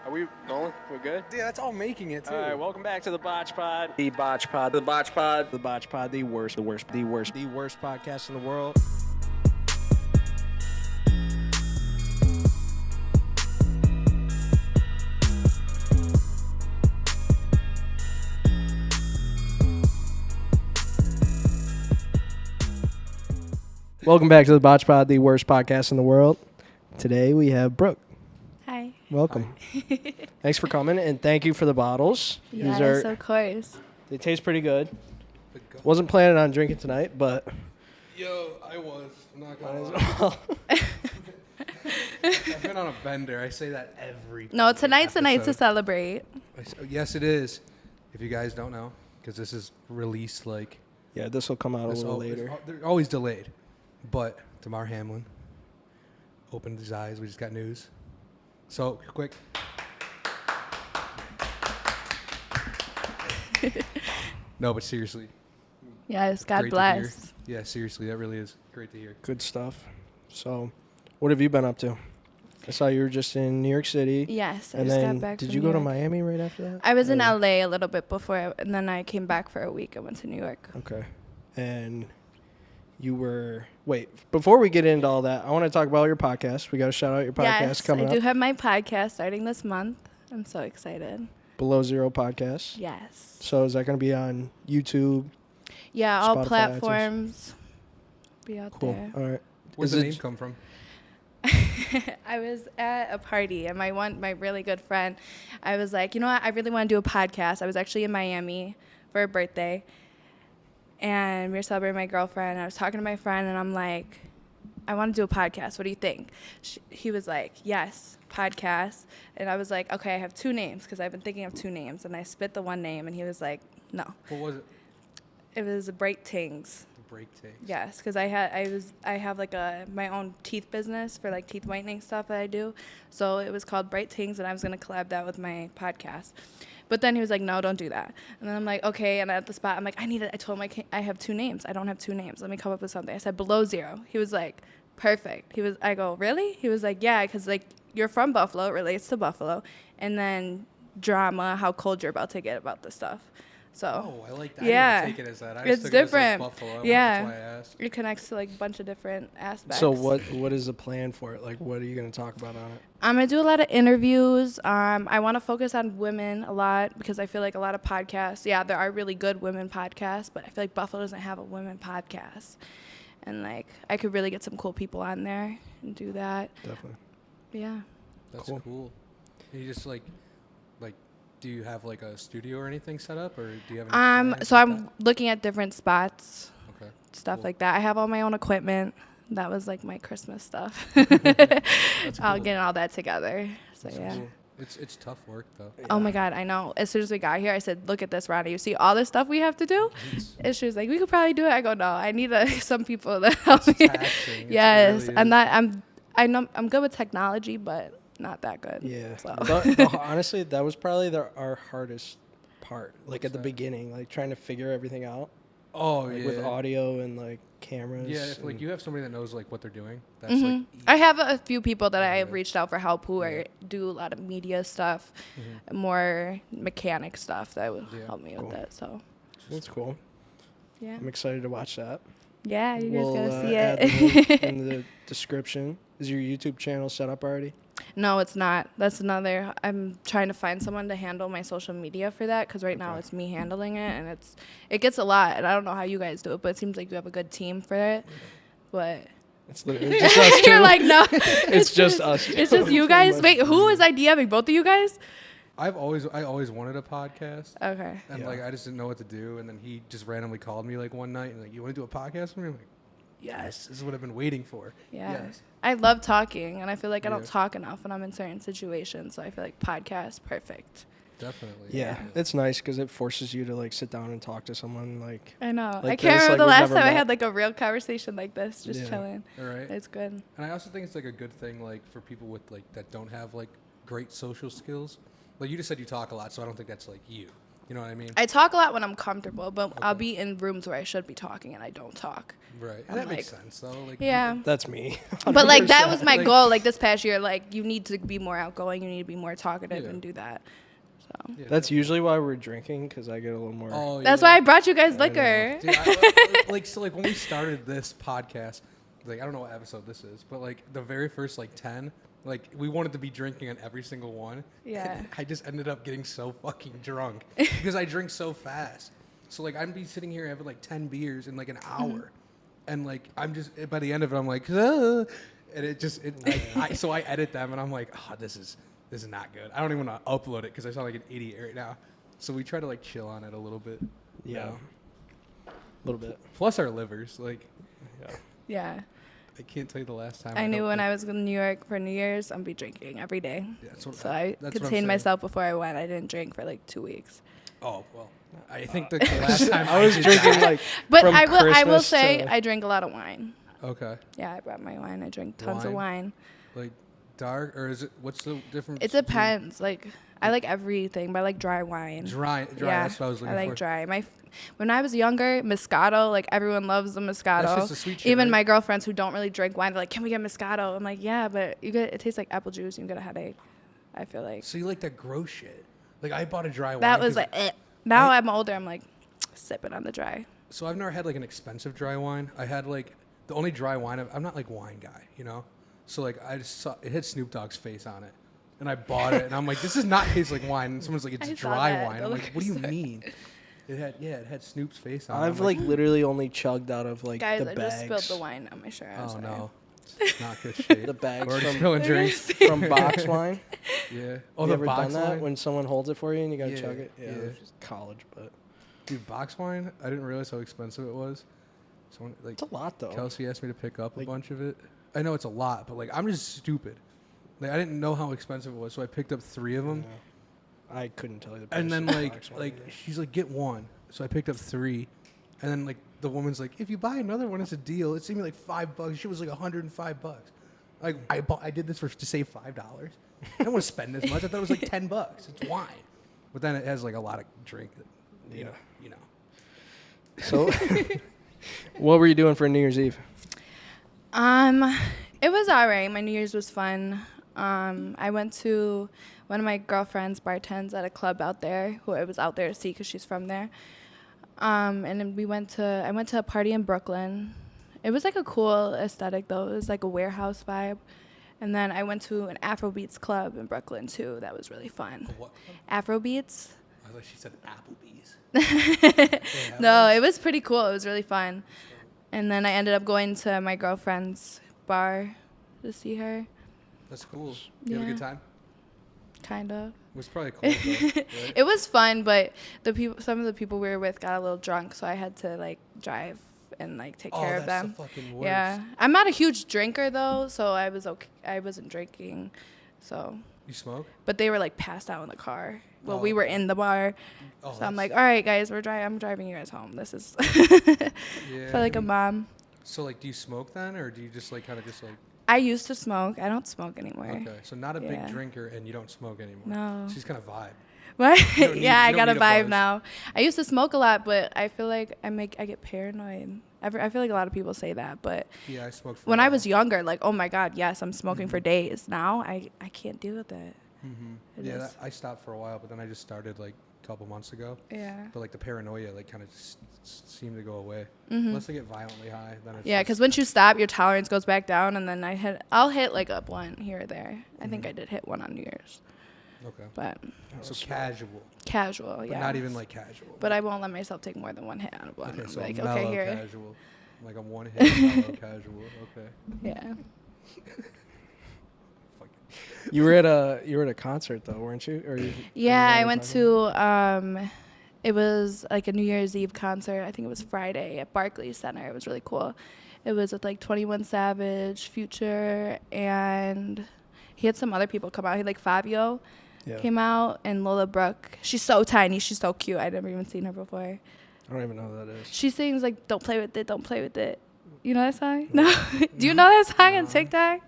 Are we rolling? We're good? Yeah, that's all making it, too. All right, welcome back to the BotchPod. The BotchPod. The BotchPod. The BotchPod. The worst podcast in the world. Welcome back to the BotchPod, the worst podcast in the world. Today we have Brooke. Hi. Welcome. Thanks for coming, and thank you for the bottles. Yes, of course. They taste pretty good. Wasn't planning on drinking tonight, but... Yo, I was. I'm not might going as to lie. well. I've been on a bender. I say that every No, tonight's the night to episode. celebrate. Yes, it is. If you guys don't know, because this is released like... Yeah, this will come out a little later. They're always delayed. But Damar Hamlin opened his eyes. We just got news. So, quick. No, but seriously. Yes, God great to bless. hear. Yeah, seriously, that really is great to hear. Good stuff. So, what have you been up to? I saw you were just in New York City. Yes, I And just then got back did from you New go to York. Miami right after that? I was in Or- LA a little bit before, and then I came back for a week. I went to New York. Okay. And you were... Wait, before we get into all that, I want to talk about your podcast. We got to shout out your podcast Yes, coming I do up. have my podcast starting this month. I'm so excited. Below Zero Podcast. Yes. So is that going to be on YouTube? Yeah, all Spotify, platforms. Be out Cool. there. All right. Where's Is the it name come from? I was at a party, and my really good friend, I was like, you know what, I really want to do a podcast. I was actually in Miami for a birthday, and we were celebrating my girlfriend. I was talking to my friend, and I'm like, I want to do a podcast. What do you think? He was like, yes, podcast. And I was like, okay, I have two names, because I've been thinking of two names. And I spit the one name, and he was like, no. What was it? It was Bright Tings. Break takes. Yes, because I have like my own teeth business for like teeth whitening stuff that I do. So it was called Bright Tings, and I was gonna collab that with my podcast. But then he was like, no, don't do that. And then I'm like, okay. And at the spot, I'm like, I told him I have two names. I don't have two names. Let me come up with something. I said Below Zero. He was like, perfect. I go, really? He was like, yeah, because like you're from Buffalo. It relates to Buffalo. And then drama, how cold you're about to get about this stuff. So, Oh, I like that. yeah. I didn't take it as that. I It's just took it as, like, different. Buffalo. Yeah. That's why I asked. it connects to like a bunch of different aspects. So what is the plan for it? Like, what are you going to talk about on it? I'm going to do a lot of interviews. I want to focus on women a lot because I feel like a lot of podcasts, yeah, there are really good women podcasts, but I feel like Buffalo doesn't have a women podcast. And like, I could really get some cool people on there and do that. Definitely. Yeah. That's Cool. cool. You just like, do you have like a studio or anything set up, or do you have? Any plans So like I'm looking at different spots, that? Okay. stuff Cool. like that. I have all my own equipment. That was like my Christmas stuff. That's I'll cool. get all that together. So That's yeah. cool. It's tough work though. Oh my God, I know. As soon as we got here, I said, "Look at this, Ronnie. You see all this stuff we have to do?" And she was like, "We could probably do it." I go, "No, I need some people to help me." taxing. Yes, It really I'm is. not. I know I'm good with technology, but not that good. Yeah. So. Honestly, that was probably our hardest part. Like What's at the that? beginning, like trying to figure everything out. Oh Like yeah. with audio and like cameras. Yeah, if like and- you have somebody that knows like what they're doing, that's Mhm. like. I have a few people that I have Yeah. reached out for help who Yeah. do a lot of media stuff, Mhm. more mechanic stuff that would Yeah. help me Cool. with it. So That's cool. yeah, I'm excited to watch that. yeah, you guys We'll gotta see add it. the link in the description. Is your YouTube channel set up already? No, it's not. That's another. I'm trying to find someone to handle my social media for that because right now Okay. it's me handling it, and it gets a lot. And I don't know how you guys do it, but it seems like you have a good team for it. But It's literally just us two. you're like, no, It's just us. It's just you guys. Wait, who is IDMing? Both of you guys? I always wanted a podcast, Okay. and Yeah. like I just didn't know what to do, and then he just randomly called me like one night and like, "You want to do a podcast with me?" I'm like, "Yes, this is what I've been waiting for." Yeah. Yes. I love talking, and I feel like I don't Yeah. talk enough when I'm in certain situations. So I feel like podcast perfect. Definitely. Yeah, it's nice because it forces you to like sit down and talk to someone. Like, I know. I Like can't this, remember like, the we've last never time I met. had like a real conversation like this, just Yeah. chilling. All right. It's good. And I also think it's like a good thing like for people with like that don't have like great social skills. Like you just said you talk a lot, so I don't think that's like you. You know what I mean? I talk a lot when I'm comfortable, but Okay. I'll be in rooms where I should be talking and I don't talk. Right. I'm That makes like- sense, though. Like, Yeah. That's me. But like that 100%. was my Like- goal. Like this past year, like you need to be more outgoing. You need to be more talkative Yeah. and do that. So Yeah, That's definitely. usually why we're drinking, because I get a little more. Oh, that's yeah. why I brought you guys I know. liquor. Dude, like when we started this podcast, like I don't know what episode this is, but like the very first like 10, like we wanted to be drinking on every single one. Yeah. I just ended up getting so fucking drunk because I drink so fast. So like I'd be sitting here having like 10 beers in like an hour, and like I'm just by the end of it I'm like, and it just so I edit them and I'm like, oh, this is not good. I don't even want to upload it because I sound like an idiot right now. So we try to like chill on it a little bit. Yeah. A little bit. Plus our livers, like Yeah. Yeah. I can't tell you the last time. I knew when I was in New York for New Year's, I'd be drinking every day. Yeah, that's what, So I that's what I'm contained saying. myself before I went. I didn't drink for like 2 weeks. Oh well, I think the last time I was did drinking that- like. But from I will Christmas say to- I drink a lot of wine. Okay, Yeah, I brought my wine. I drink tons of wine. like dark or is it? What's the difference? It depends. Like I like everything, but I like dry wine. Dry. Yeah, That's what I was looking I like for. dry. When I was younger, Moscato, like everyone loves the Moscato. That's just a sweet shit, Even right? my girlfriends who don't really drink wine, they're like, "Can we get Moscato?" I'm like, "Yeah, but it tastes like apple juice. You get a headache." I feel like So you like that gross shit? Like I bought a dry wine. that was 'cause- like. Now I'm older. I'm like, sipping on the dry. So I've never had like an expensive dry wine. I had like the only dry wine. I'm not like wine guy, you know. So like I just saw it had Snoop Dogg's face on it, and I bought it, and I'm like, this does not taste like wine. And someone's like, it's I saw dry that, wine. the I'm like, what do you liquor store. mean? It had Snoop's face on it. I've I'm like literally only chugged out of like Guys, the I bags. just spilled the wine on my shirt. I'm oh sorry. no, it's not good shit. The bags We're already from- spilling drinks. From box wine. Yeah. Oh, you the ever box done that wine. when someone holds it for you and you gotta Yeah, chug it? Yeah, yeah. it was just college, but Dude, box wine. I didn't realize how expensive it was. Someone like it's a lot though. Kelsey asked me to pick up Like- a bunch of it. I know it's a lot, but like I'm just stupid. Like I didn't know how expensive it was, so I picked up 3 of them. Yeah. I couldn't tell you the price. And then of like box wine like either. she's like, get one. So I picked up 3, and then like the woman's like, if you buy another one, it's a deal. It seemed like $5. She was like $105. Like I did this to save $5. I don't want to spend this much. I thought it was like $10. It's wine, but then it has like a lot of drink. You Yeah. know. So, what were you doing for New Year's Eve? It was alright. My New Year's was fun. I went to one of my girlfriend's bartends at a club out there, who I was out there to see because she's from there. And then I went to a party in Brooklyn. It was like a cool aesthetic though. It was like a warehouse vibe. And then I went to an Afrobeats club in Brooklyn too. That was really fun. What? Afrobeats? I thought she said Applebee's. No, it was pretty cool. It was really fun. And then I ended up going to my girlfriend's bar to see her, That's cool. You have a good Yeah. time? kind of. It was probably cool, though, right? It was fun, but some of the people we were with got a little drunk, so I had to like drive and like take care of that's them. the fucking worst. Yeah, I'm not a huge drinker though, so I was okay. I wasn't drinking, so. You smoke? But they were like passed out in the car. Well, Oh, we were okay. in the bar, Oh, so I'm that's- like, all right, guys, I'm driving you guys home. This is Yeah. for like a mom. So, like, do you smoke then, or do you just, like, kind of just, like... I used to smoke. I don't smoke anymore. Okay, so not a big Yeah. drinker, and you don't smoke anymore. No. She's kind of vibe. What? You don't need- Yeah, I you got don't a need a vibe buzz. now. I used to smoke a lot, but I feel like I get paranoid. I feel like a lot of people say that, but Yeah, I smoked for when a I while. was younger, like, oh my God, yes, I'm smoking for days. Now I can't deal with it. It Yeah, is. I stopped for a while, but then I just started, like, a couple months ago. Yeah. But, like, the paranoia, like, kind of just seemed to go away. Unless I get violently high, then it's Yeah, just- because once you stop, your tolerance goes back down, and then I'll hit like a blunt here or there. I think I did hit one on New Year's, Okay. but So casual, casual, but yeah. not even, like, casual. But I won't let myself take more than one hit on a blunt. Okay, I'm so like, mellow okay, here. casual. Like a one-hit mellow casual. Okay. Yeah. Fuck. You were at a concert though, weren't you? Or Yeah, I went to it was like a New Year's Eve concert. I think it was Friday at Barclays Center. It was really cool. It was with like 21 Savage, Future, and he had some other people come out. He had like Fabio Yeah. came out, and Lola Brooke. She's so tiny. She's so cute. I'd never even seen her before. I don't even know who that is. She sings like "Don't play with it, don't play with it." You know that song? No. Do you know that song on TikTok?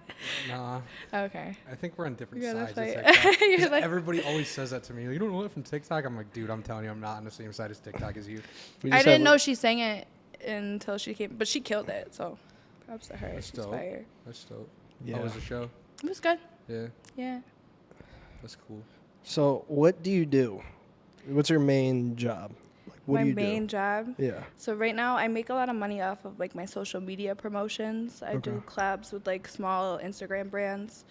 Nah. Okay. I think we're on different You're gonna sides of fight. TikTok. You're 'Cause like- everybody always says that to me. Like, you don't know it from TikTok? I'm like, dude, I'm telling you, I'm not on the same side as TikTok as you. I didn't know she sang it until she came, but she killed it. So, props to her. That's She's dope. fire. That's dope. Yeah. How was the show? It was good. Yeah, Yeah. that's cool. So what do you do? What's your main job? Like, what My do you main job. Yeah. So right now I make a lot of money off of like my social media promotions. I do collabs with like small Instagram brands.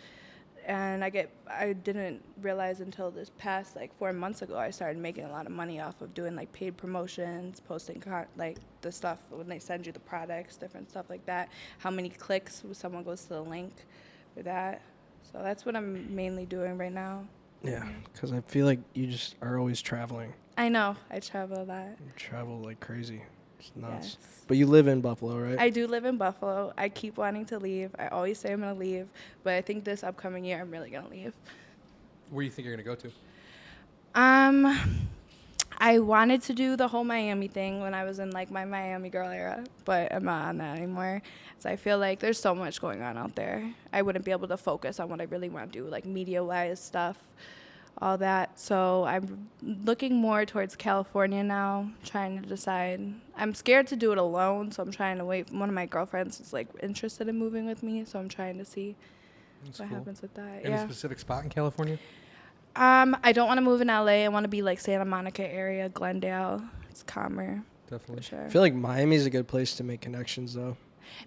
And I didn't realize until this past like 4 months ago, I started making a lot of money off of doing like paid promotions, posting like the stuff when they send you the products, different stuff like that. How many clicks when someone goes to the link for that. So that's what I'm mainly doing right now. Yeah, because I feel like you just are always traveling. I know. I travel a lot. You travel like crazy. It's nuts. Yes. But you live in Buffalo, right? I do live in Buffalo. I keep wanting to leave. I always say I'm going to leave. But I think this upcoming year, I'm really going to leave. Where do you think you're going to go to? I wanted to do the whole Miami thing when I was in like my Miami girl era, but I'm not on that anymore. So I feel like there's so much going on out there. I wouldn't be able to focus on what I really want to do, like media-wise stuff, all that. So I'm looking more towards California now, trying to decide. I'm scared to do it alone, so I'm trying to wait. One of my girlfriends is like interested in moving with me, so I'm trying to see That's what cool. happens with that. Any Yeah. specific spot in California? I don't want to move in LA. I want to be like Santa Monica area, Glendale. It's calmer for Definitely. sure. I feel like Miami's a good place to make connections, though.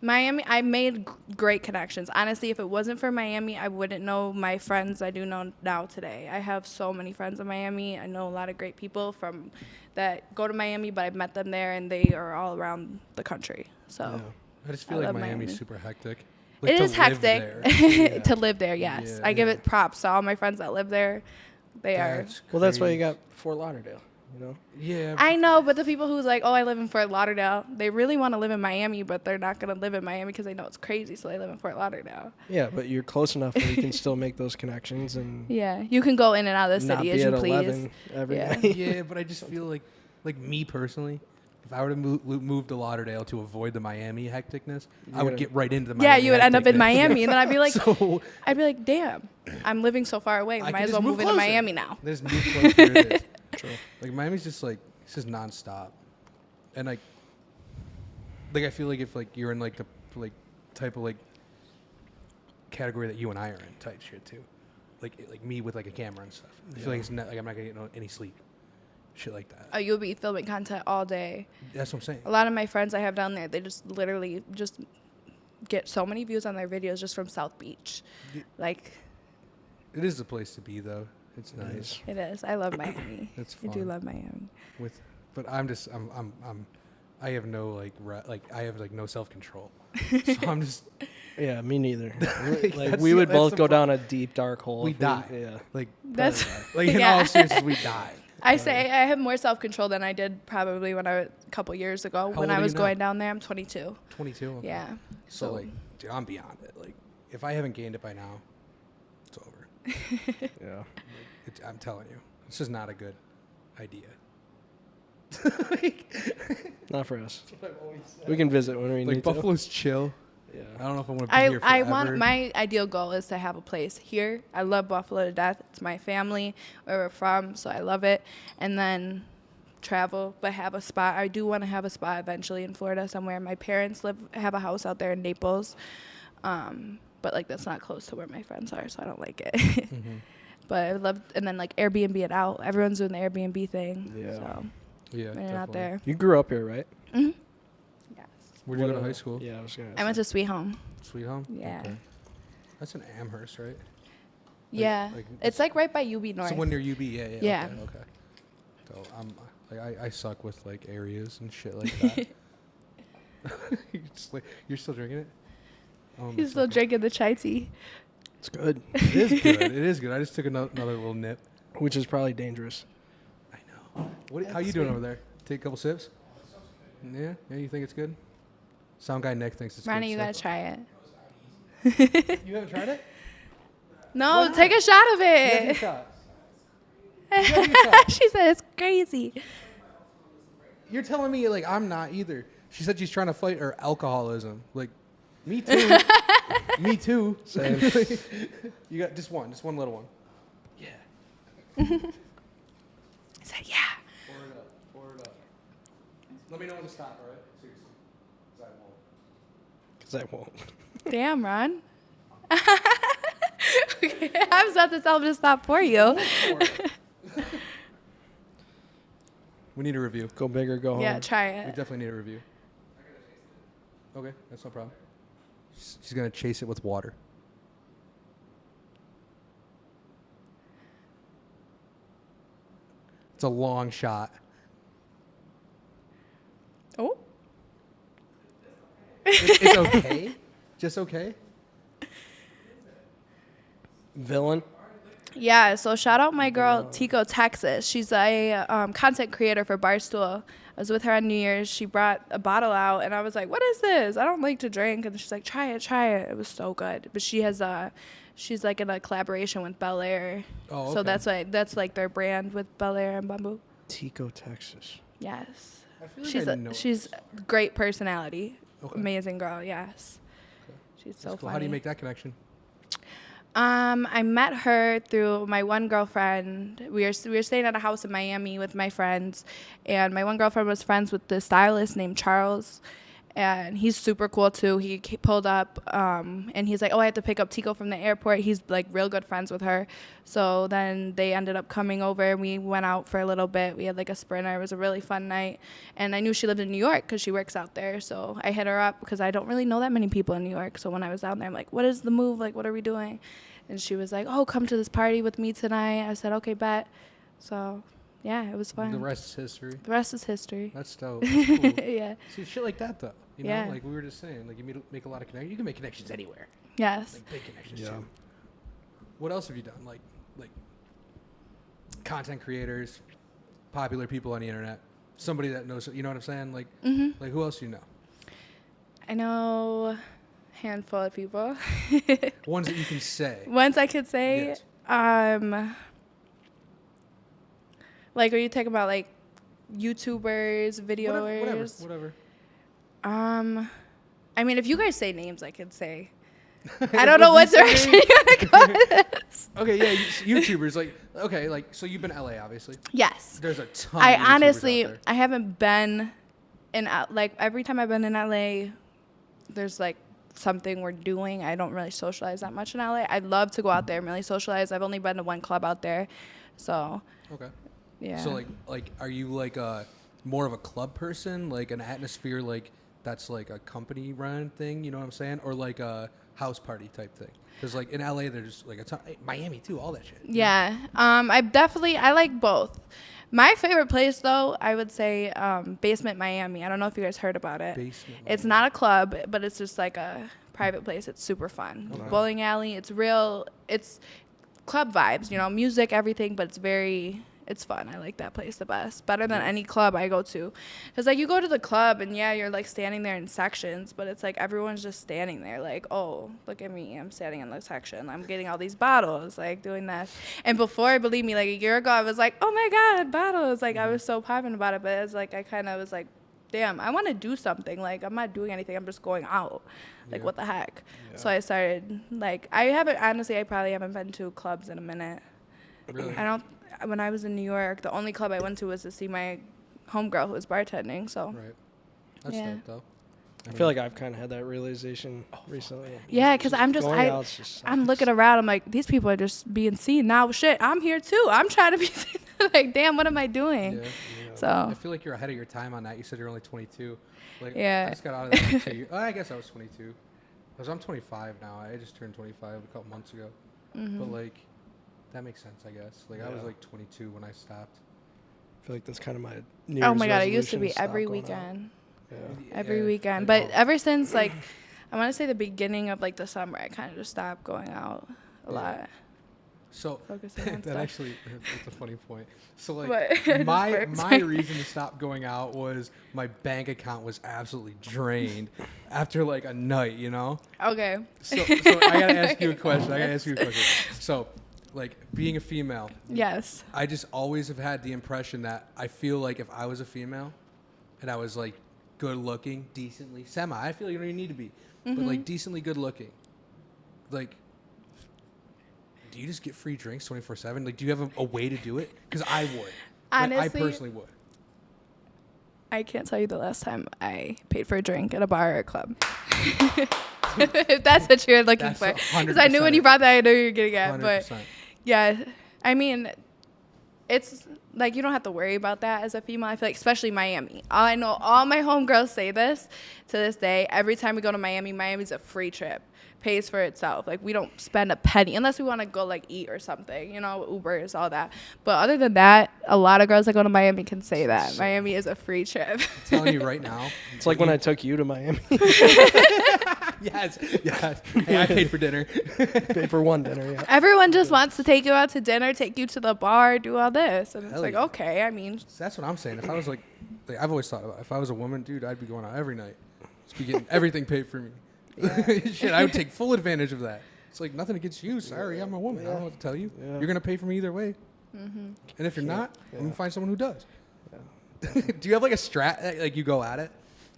Miami, I made great connections. Honestly, if it wasn't for Miami, I wouldn't know my friends I do know now today. I have so many friends in Miami. I know a lot of great people from that go to Miami, but I've met them there, and they are all around the country. So Yeah. I just feel I like love Miami's Miami. super hectic. Like, it to is live hectic there. to live there. Yes, Yeah. I give Yeah. it props to all my friends that live there. They are. Well, that's why you crazy. got Fort Lauderdale, you know? Yeah. I know, but the people who's like, oh, I live in Fort Lauderdale, they really want to live in Miami, but they're not going to live in Miami because they know it's crazy, so they live in Fort Lauderdale. Yeah, but you're close enough where you can still make those connections and Yeah, you can go in and out of the not city be as at you please. 11 every Yeah. night. Yeah, but I just feel like me personally, if I were to move to Lauderdale to avoid the Miami hecticness, I would gonna- get right into the Yeah, Miami you would end up in hecticness. Miami, and then I'd be like, So damn, I'm living so far away. I Might could as just well move into closer. Miami now. Just move closer to this. True. Like Miami's just like it's just nonstop, and like I feel like if like you're in like the like type of like category that you and I are in type shit too, like me with like a camera and stuff. I feel like it's not like I'm not gonna get any sleep, shit like that. Oh, you'll be filming content all day. That's what I'm saying. A lot of my friends I have down there, they just literally just get so many views on their videos just from South Beach. Like, It is the place to be though. It's It nice. is. it is. I love Miami. It's I do fun. love Miami. But I have no I have like no self control. So I'm just Yeah, me neither. Like, Like that's we the- would that's both the go pro- down a deep dark hole. we if die. Yeah. Like That's like in yeah. all seriousness, we die. I say I have more self-control than I did probably when a couple years ago How when old I are was you now? going down there. I'm 22. 22. Okay. Yeah. So like, dude, I'm beyond it. Like, if I haven't gained it by now, it's over. Yeah. I'm telling you, this is not a good idea. Not for us. We can visit when we Like need Buffalo's chill. to. I Yeah. don't know if I want to be here forever. I want my ideal goal is to have a place here. I love Buffalo to death. It's my family, where we're from, so I love it. And then travel, but have a spot. I do want to have a spot eventually in Florida somewhere. My parents have a house out there in Naples, but like that's not close to where my friends are, so I don't like it. Mm-hmm. But I love, and then like Airbnb it out. Everyone's doing the Airbnb thing. Yeah. So Yeah, when you're not there. You grew up here, right? hmm Yes. Where'd you go to What, high school? Yeah, I was gonna. I went to Sweet Home. Sweet Home. Yeah. Okay. That's in Amherst, right? Yeah. like It's like right by UB North. Someone near UB. Yeah. Yeah. Okay. So I'm like I suck with like areas and shit like that. You're still drinking it? Oh, He's still drinking the chai tea. It's good, It is good. It is good. I just took another little nip. which is probably dangerous. I know. How That's you doing sweet. over there? Take a couple sips. Yeah. Yeah. You think it's good? Sound guy Nick thinks it's Ronnie, good. you so- gotta try it. You haven't tried it? No, take a shot of it. She said it's crazy. You're telling me like I'm not either. She said she's trying to fight her alcoholism. Like Me too. Me too. Same. You got just one little one. Yeah. I said, yeah. Pour it up. Let me know when to stop, all right? Seriously. Because I won't. Damn, Ron. Okay, I'm about to tell him to stop for you. We need a review. Go big or go home. Yeah, try We it. definitely need a review. Okay, that's no problem. She's gonna chase it with water. It's a long shot. Oh. It's okay. Just okay. Villain. Yeah, so shout out my girl Tico Texas. She's a content creator for Barstool. I was with her on New Year's. She brought a bottle out, and I was like, "What is this? I don't like to drink." And she's like, "Try it, try it." It was so good. But she has she's like in a collaboration with Bel Air. Oh, okay. So that's like their brand with Bel Air and Bamboo. Tico, Texas. Yes. I feel like She's great personality. Okay. Amazing girl. Yes. Okay. She's so That's cool. funny. How do you make that connection? I met her through my one girlfriend. We were staying at a house in Miami with my friends, and my one girlfriend was friends with the stylist named Charles, and he's super cool too. He pulled up, and he's like, "Oh, I have to pick up Tico from the airport." He's like real good friends with her, so then they ended up coming over, and we went out for a little bit. We had like a Sprinter. It was a really fun night, and I knew she lived in New York because she works out there, so I hit her up because I don't really know that many people in New York. So when I was down there, I'm like, "What is the move? Like, what are we doing?" And she was like, "Oh, come to this party with me tonight." I said, "Okay, bet." So, yeah, it was fun. The rest is history. The rest is history. That's dope. That's cool. Yeah. See, shit like that though. You know, Yeah. like we were just saying, like you make a lot of connections. You can make connections anywhere. Yes. Like big connections Yeah. too. What else have you done? Like content creators, popular people on the internet, somebody that knows. You know what I'm saying? Like, like who else do you know? I know a handful of people. Ones that you can say. Ones I could say. Yes. Like, are you talking about like YouTubers, videos? Whatever. I mean, if you guys say names, I could say. I don't know what direction you're gonna go with this. Okay, yeah, YouTubers like so you've been LA obviously. Yes. There's a ton. I of YouTubers out honestly, there. I haven't been in like every time I've been in LA, there's like something we're doing. I don't really socialize that much in LA. I'd love to go out there and really socialize. I've only been to one club out there, so Okay. yeah. So like are you like more of a club person, like an atmosphere like that's like a company run thing, you know what I'm saying, or like a house party type thing? Because like in LA there's like a ton, Miami too, all that shit. Yeah. I like both. My favorite place though, I would say Basement Miami. I don't know if you guys heard about it. Basement It's Miami. not a club, but it's just like a private place. It's super fun. Okay. Bowling alley. It's club vibes, you know, music, everything, but it's fun. I like that place the best. Better than any club I go to. Because, like, you go to the club, and, yeah, you're, like, standing there in sections, but it's, like, everyone's just standing there, like, oh, look at me. I'm standing in the section. I'm getting all these bottles, like, doing this. And before, believe me, like, a year ago, I was like, oh, my God, bottles. Like, I was so popping about it, but it's, like, I kind of was like, damn, I want to do something. Like, I'm not doing anything. I'm just going out. Like, what the heck? Yeah. So I started, like, I probably haven't been to clubs in a minute. Really? When I was in New York, the only club I went to was to see my homegirl who was bartending. So Right. That's Yeah. dope though. I feel like I've kind of had that realization recently. yeah, because I'm Going out's just I'm sucks. looking around. I'm like, these people are just being seen now. Shit, I'm here too. I'm trying to be seen. Like, damn, what am I doing? Yeah. Yeah. So I feel like you're ahead of your time on that. You said you're only 22. Like, Yeah. I just got out of that 2 years. I guess I was 22. Because I'm 25 now. I just turned 25 a couple months ago. Mm-hmm. But, like, that makes sense, I guess. Like, I was, Yeah. like, 22 when I stopped. I feel like that's kind of my New oh Year's my God, it used to resolution, be stop every going out. weekend. Yeah. Every Yeah, weekend. like, But ever since, like, I want to say the beginning of, like, the summer, I kind of just stopped going out a Yeah. lot. So, Focusing on that stuff. actually, that's a funny point. So, like, What? my Sorry. reason to stop going out was my bank account was absolutely drained after, like, a night, you know? Okay. So I gotta ask you a question. So, like, being a female, Yes. I just always have had the impression that I feel like if I was a female and I was like good looking, decently, semi. I feel like you don't even need to be, but like decently good looking. Like, do you just get free drinks 24/7? Like, do you have a way to do it? Because I would. Honestly, I personally would. I can't tell you the last time I paid for a drink at a bar or a club. If that's what you're looking for. Because I knew when you brought that, I knew you were getting at. 100%. But yeah, I mean, it's like you don't have to worry about that as a female. I feel like, especially Miami. I know all my homegirls say this to this day. Every time we go to Miami, Miami's a free trip. Pays for itself. Like, we don't spend a penny unless we want to go like eat or something, you know, Ubers, all that. But other than that, a lot of girls that go to Miami can say that Miami is a free trip. I'm telling you right now, it's like when I took you to Miami. yes. Hey, I paid for dinner. Paid for one dinner. Yeah. Everyone just wants to take you out to dinner, take you to the bar, do all this, and it's like, okay. I mean, so that's what I'm saying. If I was like I've always thought about, if I was a woman, dude, I'd be going out every night, just be getting everything paid for me. Yeah. Shit, I would take full advantage of that. It's like nothing against you. Sorry, I'm a woman. I don't know what to tell you. Yeah. You're gonna pay for me either way. And if you're not, I'm gonna find someone who does. Yeah. Do you have like a strat? Like you go at it?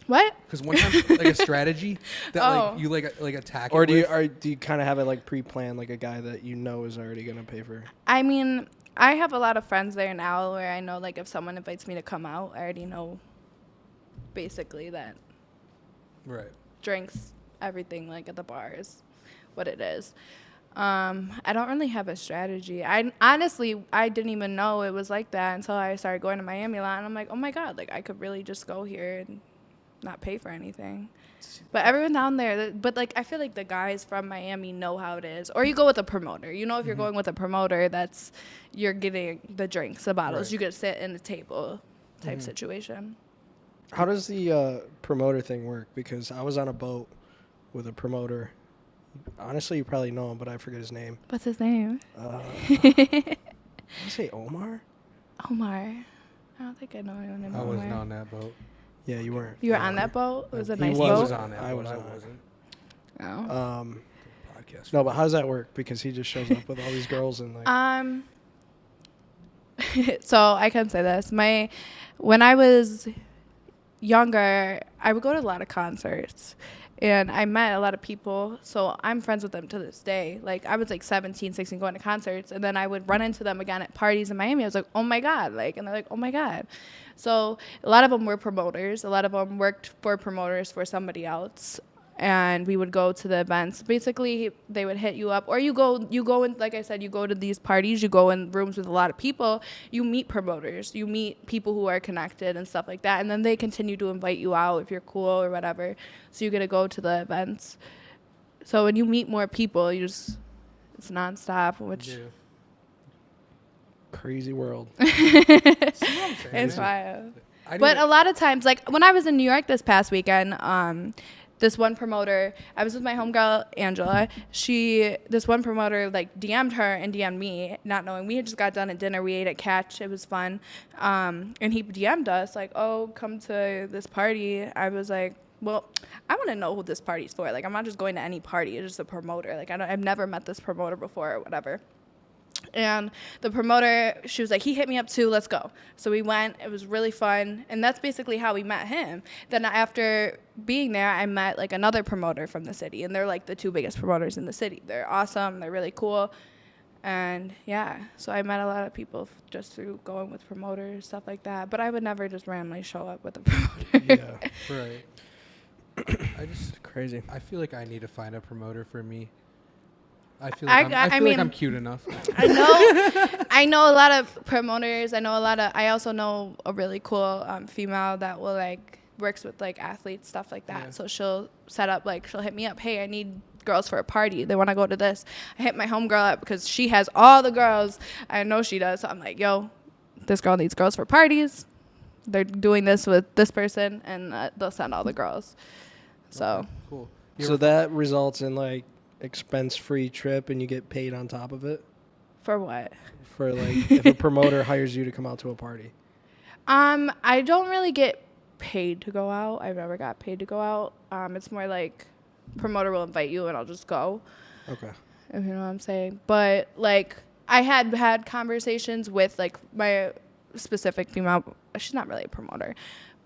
What? Because one time, like a strategy that like you like attack. Or do you kind of have it like pre-planned, like a guy that you know is already gonna pay for? I mean, I have a lot of friends there now where I know, like, if someone invites me to come out, I already know basically that. Right. Drinks, everything, like, at the bar is what it is. I don't really have a strategy. Honestly, I didn't even know it was like that until I started going to Miami a lot. And I'm like, oh, my God, like, I could really just go here and not pay for anything. But everyone down there, but, like, I feel like the guys from Miami know how it is. Or you go with a promoter. You know, if you're going with a promoter, you're getting the drinks, the bottles. Right. You get to sit in the table type situation. How does the promoter thing work? Because I was on a boat with a promoter. Honestly, you probably know him, but I forget his name. What's his name? Did you say Omar? Omar. I don't think I know anyone named Omar. I wasn't on that boat. Yeah, you weren't. You were on that boat? It was a nice boat? He was on that boat. I wasn't. Oh. Podcast. No, but how does that work? Because he just shows up with all these girls and like. So I can say this. When I was younger, I would go to a lot of concerts. And I met a lot of people, so I'm friends with them to this day. Like, I was, like, 17, 16, going to concerts, and then I would run into them again at parties in Miami. I was like, oh, my God. Like, and they're like, oh, my God. So a lot of them were promoters. A lot of them worked for promoters for somebody else. And we would go to the events. Basically, they would hit you up. Or you go in, like I said, you go to these parties. You go in rooms with a lot of people. You meet promoters. You meet people who are connected and stuff like that. And then they continue to invite you out if you're cool or whatever. So you get to go to the events. So when you meet more people, it's nonstop, which... Yeah. Crazy world. It's wild. But a lot of times, like, when I was in New York this past weekend... this one promoter, I was with my homegirl, Angela. This one promoter, like, DM'd her and DM'd me, not knowing. We had just got done at dinner. We ate at Catch. It was fun. And he DM'd us, like, oh, come to this party. I was like, well, I want to know who this party's for. Like, I'm not just going to any party. It's just a promoter. Like, I've never met this promoter before or whatever. And the promoter, she was like, he hit me up too, let's go. So we went, it was really fun. And that's basically how we met him. Then after being there, I met like another promoter from the city. And they're like the two biggest promoters in the city. They're awesome, they're really cool. And yeah, so I met a lot of people just through going with promoters, stuff like that. But I would never just randomly show up with a promoter. Yeah, right. Crazy. I feel like I need to find a promoter for me. I feel like I'm cute enough. I know a lot of promoters. I also know a really cool female that will like works with like athletes, stuff like that. Yeah. So she'll set up, like, she'll hit me up. Hey, I need girls for a party. They want to go to this. I hit my homegirl up because she has all the girls. I know she does. So I'm like, yo, this girl needs girls for parties. They're doing this with this person, and they'll send all the girls. So okay, cool. So that results in like expense-free trip, and you get paid on top of it? For what? For like if a promoter hires you to come out to a party. I don't really get paid to go out. I've never got paid to go out. It's more like promoter will invite you and I'll just go. Okay. If you know what I'm saying. But like I had conversations with like my specific female. She's not really a promoter,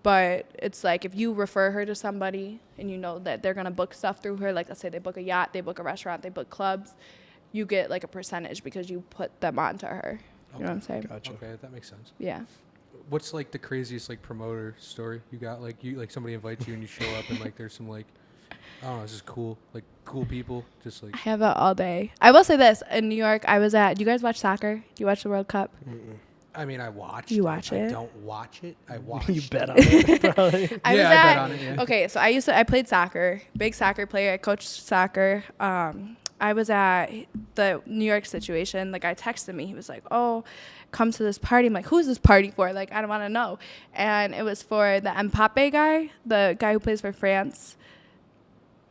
But it's like if you refer her to somebody and you know that they're going to book stuff through her, like let's say they book a yacht, they book a restaurant, they book clubs, you get like a percentage because you put them onto her. You know what I'm saying? Gotcha. Okay, that makes sense. Yeah. What's like the craziest like promoter story you got? Like you like somebody invites you and you show up and like there's some like, I don't know, this is cool. Like cool people just like. I have it all day. I will say this. In New York, I was at, do you guys watch soccer? Do you watch the World Cup? Mm-mm. I mean, I watch. You watch it? I don't watch it. I watch. You bet on it, probably. I bet on it, yeah. Okay, so I played soccer, big soccer player. I coached soccer. I was at the New York situation. Like, I texted me. He was like, oh, come to this party. I'm like, who's this party for? Like, I don't want to know. And it was for the Mbappe guy, the guy who plays for France,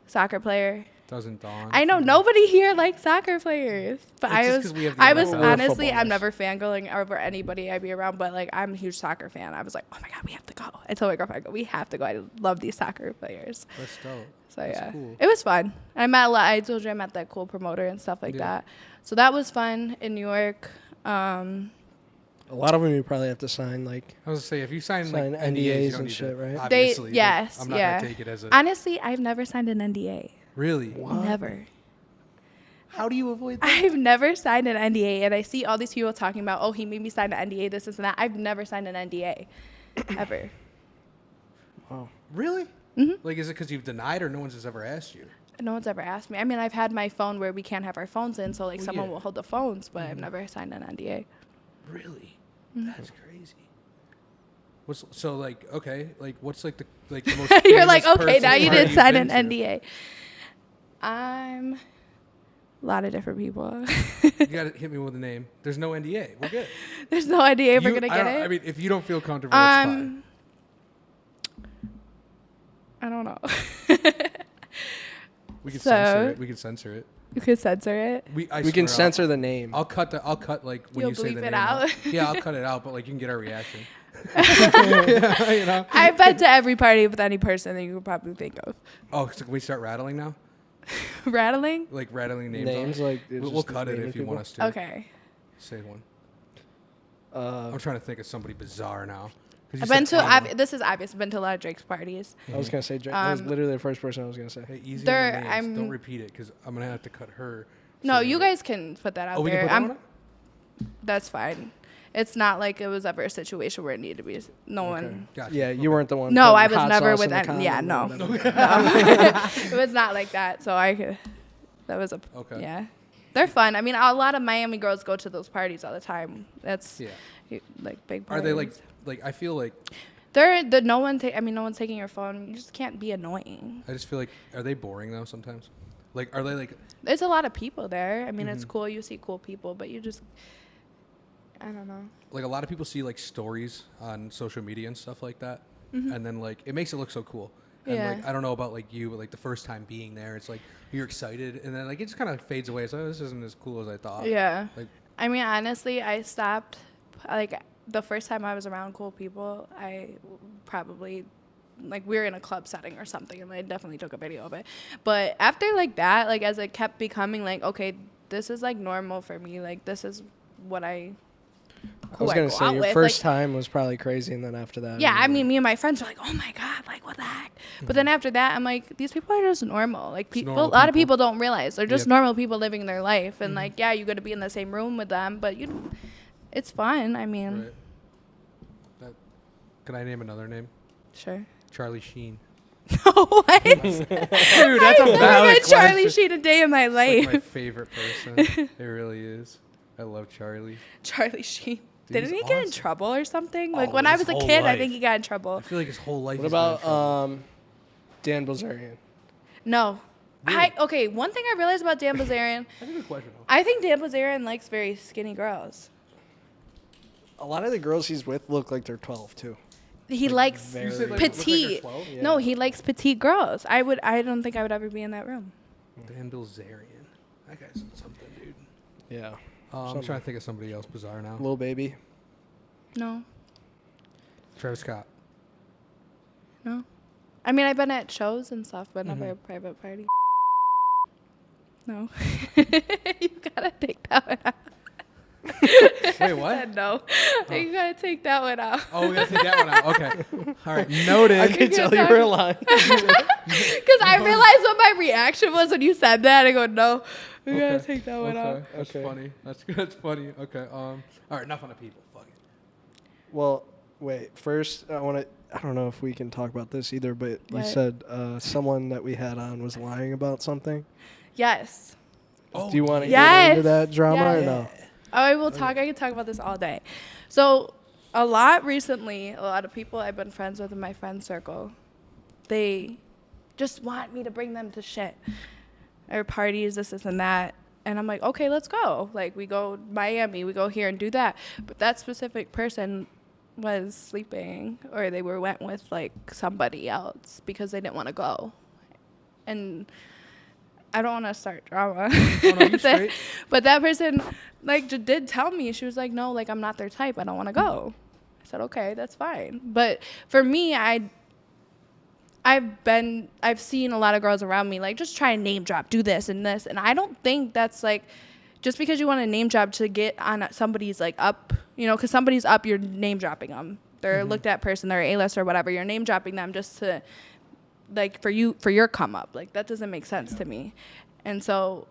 soccer player. Doesn't dawn. I know nobody here likes soccer players, but It's just 'cause we have the I was NFL. honestly, I'm Footballers. never fangirling over anybody I be around, but like I'm a huge soccer fan. I was like, oh my god, we have to go. I told my girlfriend, we have to go. I love these soccer players. That's dope. So That's yeah, cool. it was fun. I met a lot. I told you I met that cool promoter and stuff like Yeah. that. So that was fun in New York. A lot of them you probably have to sign, like, I was gonna say if you sign like Sign NDAs, you NDAs don't and need shit, to, right? Obviously, like, yes, I'm not yeah. gonna take it as a Honestly, I've never signed an NDA. really. What? Never. How do you avoid that? I've never signed an NDA, and I see all these people talking about, oh, he made me sign an NDA, this and that. I've never signed an NDA, ever. Wow. Really? Mhm. Like, is it because you've denied, or no one's has ever asked you? No one's ever asked me. I mean, I've had my phone where we can't have our phones in, so like Well, someone yeah. will hold the phones, but I've never signed an NDA. Really? Mm-hmm. That's crazy. What's so like? Okay, like what's like the most? You're like, famous okay, now person you party did sign you've an been to? NDA. I'm a lot of different people. You gotta hit me with a name. There's no NDA. We're good. There's no NDA if we're You- gonna I get don't- it. I mean, if you don't feel comfortable, it's fine. I don't know. We can so- censor it. We can censor it. You could censor it. I We can swear, censor the name. I'll cut like when You'll you say the bleep name. it out? Yeah, I'll cut it out, but like you can get our reaction. You know. I've been to every party with any person that you could probably think of. Oh, so can we start rattling now? Rattling? Like rattling names. Names, off? like, it's We'll just cut it naming if you people. want us to. Okay. Say one. I'm trying to think of somebody bizarre now. 'Cause you I've said been to, Anna. this is obvious, I've been to a lot of Drake's parties. I was gonna say Drake. That was literally the first person I was gonna say. Hey, easy There- on the names. I'm- Don't repeat it because I'm gonna have to cut her. No, saying you it. guys can put that out Oh, we there. can put that on it? That's fine. It's not like it was ever a situation where it needed to be. No one. Gotcha. Yeah, you weren't the one. No, putting I was hot never sauce with in the any. Yeah, condom or no. whatever. It was not like that. So I could. That was a. Okay. Yeah. They're fun. I mean, a lot of Miami girls go to those parties all the time. That's Yeah. like big Are parties. they like? I feel like no one's taking your phone. You just can't be annoying. I just feel like are they boring though sometimes? Like are they like? There's a lot of people there. I mean, Mm-hmm. it's cool. You see cool people, but you just. I don't know. Like a lot of people see like stories on social media and stuff like that, and then like it makes it look so cool. And Yeah. like I don't know about like you, but like the first time being there, it's like you're excited, and then like it just kind of fades away. So this isn't as cool as I thought. Yeah. Like I mean, honestly, I stopped. Like the first time I was around cool people, I probably like we were in a club setting or something, and I definitely took a video of it. But after like that, like as it kept becoming like, okay, this is like normal for me. Like this is what I who was I gonna go say out your with. first Like, time was probably crazy, and then after that. yeah, it was I mean, like- me and my friends were like, "Oh my god, like what the heck?" But then after that, I'm like, these people are just normal. Like people, a normal lot of people. people don't realize they're just Yep. normal people living their life, and like, yeah, you got to be in the same room with them, but it's fun. I mean, right. Can I name another name? sure. Charlie Sheen. What? Dude, that's a I've never valid met Charlie question. Sheen a day in my It's life. like my favorite person. It really is. I love Charlie. Charlie Sheen. Dude, Didn't he's he get in awesome. trouble or something? Like Oh, when I his was a whole kid, I life. think he got in I trouble. feel like his whole life. What he's been in about trouble. Dan Bilzerian? No. Okay, one thing I realized about Dan Bilzerian, That's a good question. Though. I think Dan Bilzerian likes very skinny girls. A lot of the girls he's with look like they're 12 too. He Like, likes very- You said, like, look like they're petite. 12? Yeah. No, he likes petite girls. I don't think I would ever be in that room. Dan Bilzerian. That guy's something, dude. Yeah. I'm Something. trying to think of somebody else bizarre now. Little baby. No. Travis Scott. No. I mean, I've been at shows and stuff, but Mm-hmm. never a private party. No. You gotta take that one out. Wait, what? Said no. You gotta take that one out. Oh, we gotta take that one out. Okay. All right. Noted. I could tell you were lying. Because I realized what my reaction was when you said that. I go, no, we gotta take that one out. That's funny. That's funny. Okay. All right. Enough on the people. Fuck it. Well, wait. First, I don't know if we can talk about this either, but you What? said someone that we had on was lying about something. Yes. Oh, Do you want to Yes. get into that drama or Yes. no? I will talk. I can talk about this all day. So, a lot of people I've been friends with in my friend circle, they just want me to bring them to shit or parties, this and that. And I'm like, okay, let's go. Like, we go Miami, we go here and do that. But that specific person was sleeping, or they went with like somebody else because they didn't want to go. And I don't want to start drama. Oh, no, you straight. But that person like did tell me, she was like, no, like I'm not their type. I don't want to go. I said, okay, that's fine. But for me, I've seen a lot of girls around me like just try and name drop, do this and this. And I don't think that's like, just because you want to name drop to get on somebody's like up, you know, because somebody's up, you're name dropping them. They're a looked at person, they're A-list or whatever. You're name dropping them just to like for your come up. Like that doesn't make sense to me. And so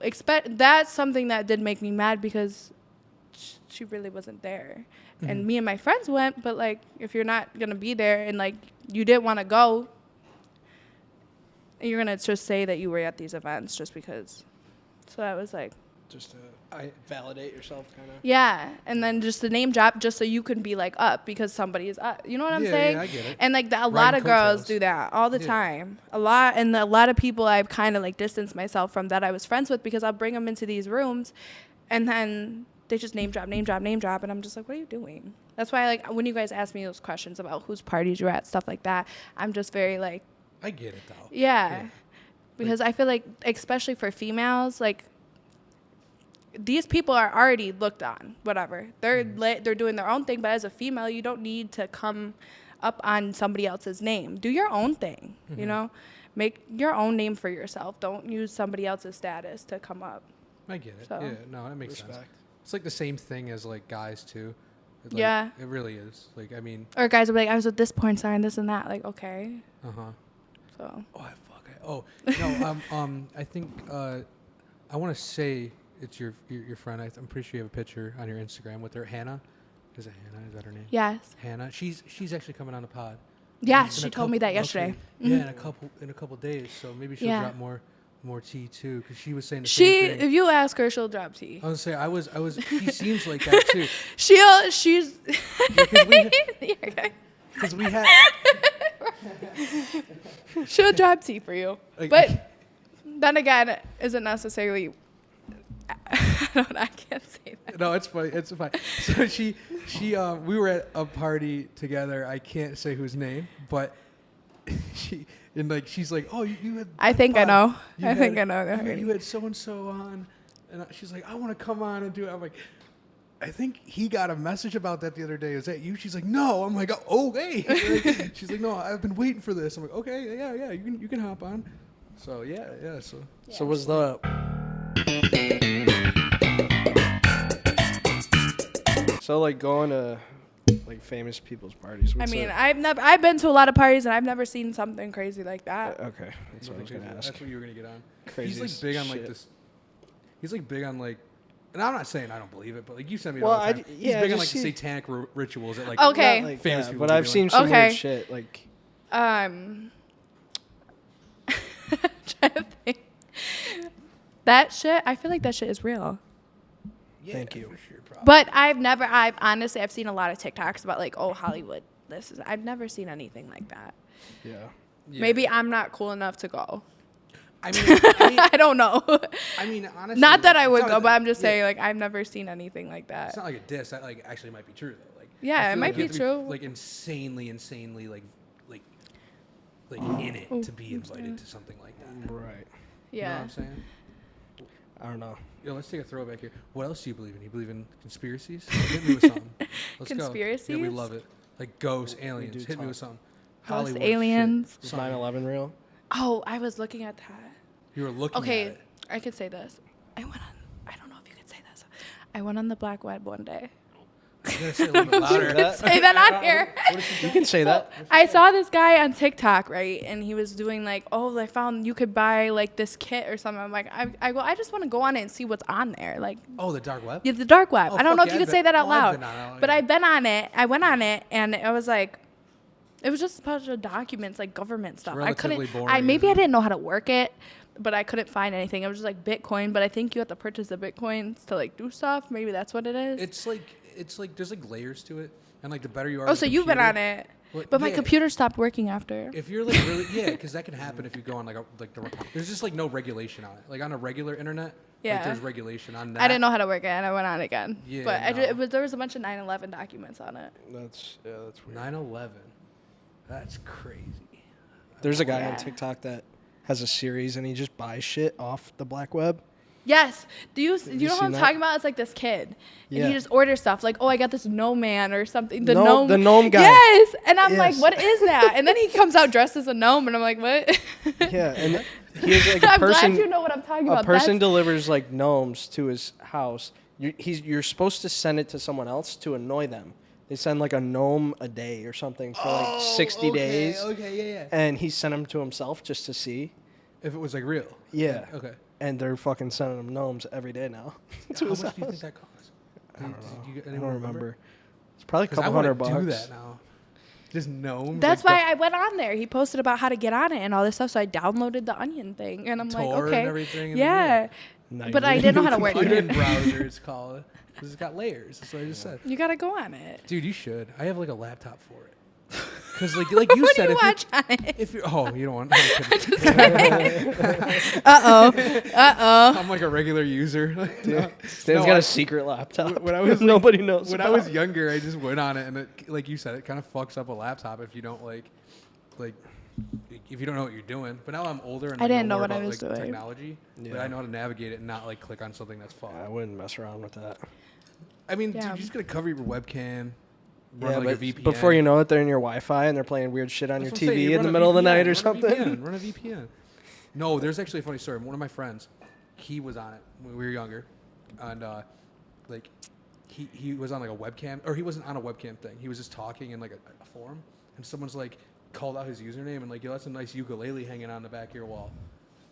that's something that did make me mad because she really wasn't there. And me and my friends went, but like if you're not going to be there and like you didn't want to go, you're going to just say that you were at these events just because. So I was like, Just to validate yourself, kind of. yeah, and then just the name drop just so you can be like up because somebody is up. You know what I'm saying? Yeah, I get it. And like a lot Riding of girls coattails. do that all the Yeah. time. A lot of people I've kind of like distanced myself from that I was friends with because I'll bring them into these rooms, and then they just name drop, and I'm just like, what are you doing? That's why like when you guys ask me those questions about whose parties you're at, stuff like that, I'm just very like, I get it though. yeah. Because I feel like especially for females, like these people are already looked on, whatever. They're doing their own thing, but as a female, you don't need to come up on somebody else's name. Do your own thing, you know? Make your own name for yourself. Don't use somebody else's status to come up. I get it. So. Yeah, no, that makes sense. Respect. It's like the same thing as like guys too. Like, Yeah. It really is. Like I mean. Or guys will be like, I was with this porn star and this and that. Like, okay. So. Oh, Oh no. I think I want to say it's your friend. I'm pretty sure you have a picture on your Instagram with her, Hannah. Is it Hannah? Is that her name? Yes. Hannah. She's actually coming on the pod. Yeah, In she a told me couple- that yesterday. okay. Yeah, in a couple days. So maybe she'll Yeah. drop more tea too, because she was saying the same thing. If you ask her, she'll drop tea. I was say I was. She seems like that too. She's. Because we had. She'll drop tea for you. Like- But then again, isn't necessarily. I can't say that. No, it's fine. It's fine. So we were at a party together. I can't say whose name, but she's like, oh, you had. I think I know. You I think had- I know. You had so and so on, and she's like, I want to come on and do it. I'm like, I think he got a message about that the other day. Is that you? She's like, no. I'm like, oh, hey. Like, she's like, no, I've been waiting for this. I'm like, okay, yeah, you can hop on. So yeah. So was the like going to like famous people's parties? I what's mean, the- I've been to a lot of parties and I've never seen something crazy like that. okay, that's what I was gonna ask. That's what you were gonna get on. Crazy He's like big on like shit. this. He's like big on like, and I'm not saying I don't believe it, but like you sent me it Well, all the time. yeah, He's big on just like the see- satanic rituals that like. Okay. Not like Famous that, people but do I've it. seen some Okay. weird shit. Like Trying to think. That shit, I feel like that shit is real. Yeah, Thank you. for sure, probably. But I've honestly, I've seen a lot of TikToks about like, oh, Hollywood, I've never seen anything like that. yeah. Yeah. Maybe I'm not cool enough to go. I mean, I don't know. honestly, Not that I it's would not go, like but a- I'm just yeah, saying, like, I've never seen anything like that. It's not like a diss. That like actually might be true though. Like Yeah, I it feel might like you be have to true. like insanely like in it to be invited to something like that. Right. You know what Yeah. I'm saying? I don't know. Yo, let's take a throwback here. What else do you believe in? You believe in conspiracies? Hit me with something. Let's go. Yeah, we Conspiracies? love it. Like ghosts, aliens. do Hit me talk. with something. Ghosts, Hollywood shit. aliens. Is Something. 9/11 real? Oh, I was looking at that. You were looking at Okay, it. I could say this. I don't know if you could say this. I went on the black web one day. You gotta say it a little bit louder. Say that on here. You can say that. I saw this guy on TikTok, right? And he was doing like, oh, I found you could buy like this kit or something. I'm like, I just want to go on it and see what's on there. Like, Oh, the dark web? yeah, the dark web. Oh, I don't know fuck if yeah, you I've could say been- that out oh, I've loud. been on it, But yeah. I've been on it. I went on it and it was like, it was just a bunch of documents, like government stuff. I couldn't, relatively boring, maybe I isn't it? didn't know how to work it, but I couldn't find anything. It was just like Bitcoin, but I think you have to purchase the Bitcoins to like do stuff. Maybe that's what it is. It's like there's like layers to it, and like the better you are. Oh, with so the you've been computer- on it. Well, But my yeah. computer stopped working after. If you're like really, yeah, because that can happen if you go on there's just like no regulation on it. Like on a regular internet, Yeah. like there's regulation on that. I didn't know how to work it, and I went on it again. Yeah, But no. there was a bunch of 9/11 documents on it. That's weird. 9/11. That's crazy. There's a guy Yeah. on TikTok that has a series and he just buys shit off the black web. Yes. Do you you know what seen I'm that? talking about? It's like this kid, and Yeah. he just orders stuff like, oh, I got this gnome man or something. The gnome guy. Yes. And I'm like, Yes. what is that? And then he comes out dressed as a gnome, and I'm like, what? Yeah, and he has like a I'm person. glad you know what I'm talking about. A person That's- delivers like gnomes to his house. You're supposed to send it to someone else to annoy them. They send like a gnome a day or something for like 60 days, Okay, yeah. and he sent them to himself just to see. If it was like real. Yeah. Okay. And they're fucking sending him gnomes every day now. to How his much do you house. think that costs? I don't know. I Anyone don't remember. It's probably a 'Cause I couple want $100 to do bucks. that now. Just gnomes. That's like why I went on there. He posted about how to get on it and all this stuff. So I downloaded the Onion thing, and I'm like, Tor okay, and everything and yeah. Now But you I need didn't know a how to work Onion it. browser, it's called. Because it's got layers. That's what I just said. You gotta go on it. Dude, you should. I have like a laptop for it. Because like you What said, do you if watch on it? if you're, oh, you don't want. I'm kidding. Uh-oh. I'm like a regular user. Dan's No, got I- a secret laptop. when I was nobody knows. when I about. was younger, I just went on it, and it, like you said, it kind of fucks up a laptop if you don't like if you don't know what you're doing. But now I'm older and I didn't know more what I about, was like, doing. technology. But Yeah. I know how to navigate it and not like click on something that's fucked. I wouldn't mess around with that. I mean, Yeah. dude, you're just gonna cover your webcam, run Yeah, like a but VPN. before you know it, they're in your Wi-Fi and they're playing weird shit on That's your what I'm saying, TV you in the run a middle of the VPN, night or run a something. VPN, run a VPN. No, there's actually a funny story. One of my friends, he was on it when we were younger, and like he was on like a webcam, or he wasn't on a webcam thing. He was just talking in like a forum, and someone's like called out his username and like, yo, that's a nice ukulele hanging on the back of your wall,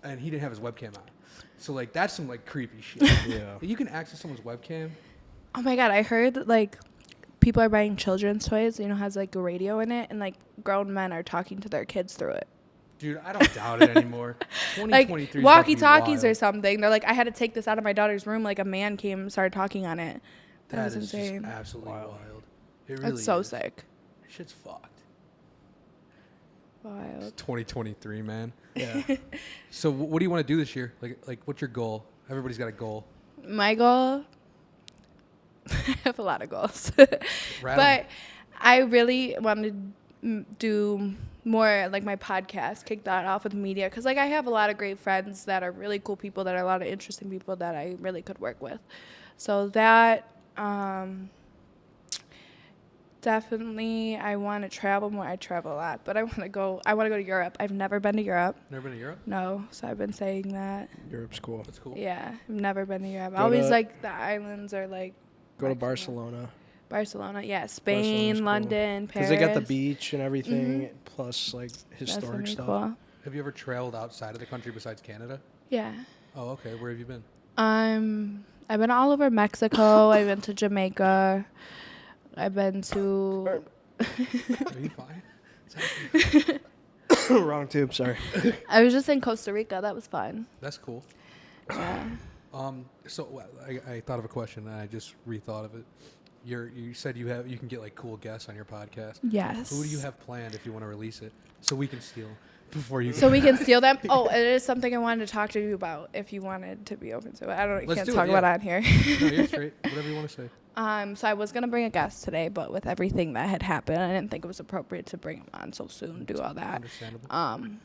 and he didn't have his webcam on. So like that's some like creepy shit. Yeah. You can access someone's webcam. Oh my god, I heard like people are buying children's toys, has like a radio in it, and like grown men are talking to their kids through it. Dude, I don't doubt it anymore. Like 2023 is about to be walkie-talkies or wild. something. They're like, I had to take this out of my daughter's room. Like a man came and started talking on it. That was is insane. just absolutely Wild. wild. It really That's so is. sick. Shit's fucked. Wild. 2023, man. Yeah. So what do you want to do this year? Like what's your goal? Everybody's got a goal. My goal, I have a lot of goals, Rattle. but I really want to do more like my podcast, kick that off with media, because like I have a lot of great friends that are really cool people, that are a lot of interesting people that I really could work with. So that definitely, I want to travel more. I travel a lot, but I want to go to Europe. I've never been to Europe. Never been to Europe? No, so I've been saying that. Europe's cool. That's cool. Yeah, I've never been to Europe. I Go always to- like the islands or like Go to Barcelona. Barcelona. Barcelona, yeah, Barcelona's Spain, cool. London, Paris. Because they got the beach and everything, Mhm. plus like That's historic gonna be stuff. cool. Have you ever traveled outside of the country besides Canada? Yeah. Oh, okay. Where have you been? I've been all over Mexico. I've been to Jamaica. I've been to. Are you fine? It's happening. Wrong tube, sorry. I was just in Costa Rica. That was fun. That's cool. Yeah. So I thought of a question and I just rethought of it. You said you can get like cool guests on your podcast. Yes. Who do you have planned if you want to release it so we can steal before you? So we can steal them. Oh, it is something I wanted to talk to you about. If you wanted to be open to it, I Let's can't do it, talk yeah. about it on here. No, you're straight. Whatever you want to say. So I was gonna bring a guest today, but with everything that had happened, I didn't think it was appropriate to bring him on so soon, do all that. Understandable.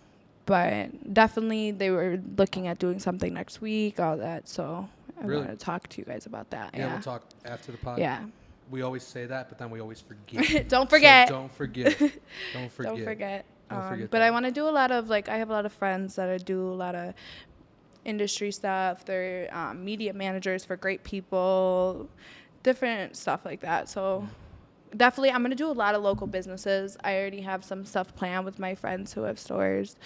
But definitely they were looking at doing something next week, all that. So I Really? wanted to talk to you guys about that. Yeah, we'll talk after the pod. Yeah. We always say that, but then we always forget. Don't forget. So don't forget. Don't forget. Don't forget. Don't forget But that. I want to do a lot of I have a lot of friends that I do a lot of industry stuff. They're media managers for great people, different stuff like that. So definitely, I'm going to do a lot of local businesses. I already have some stuff planned with my friends who have stores.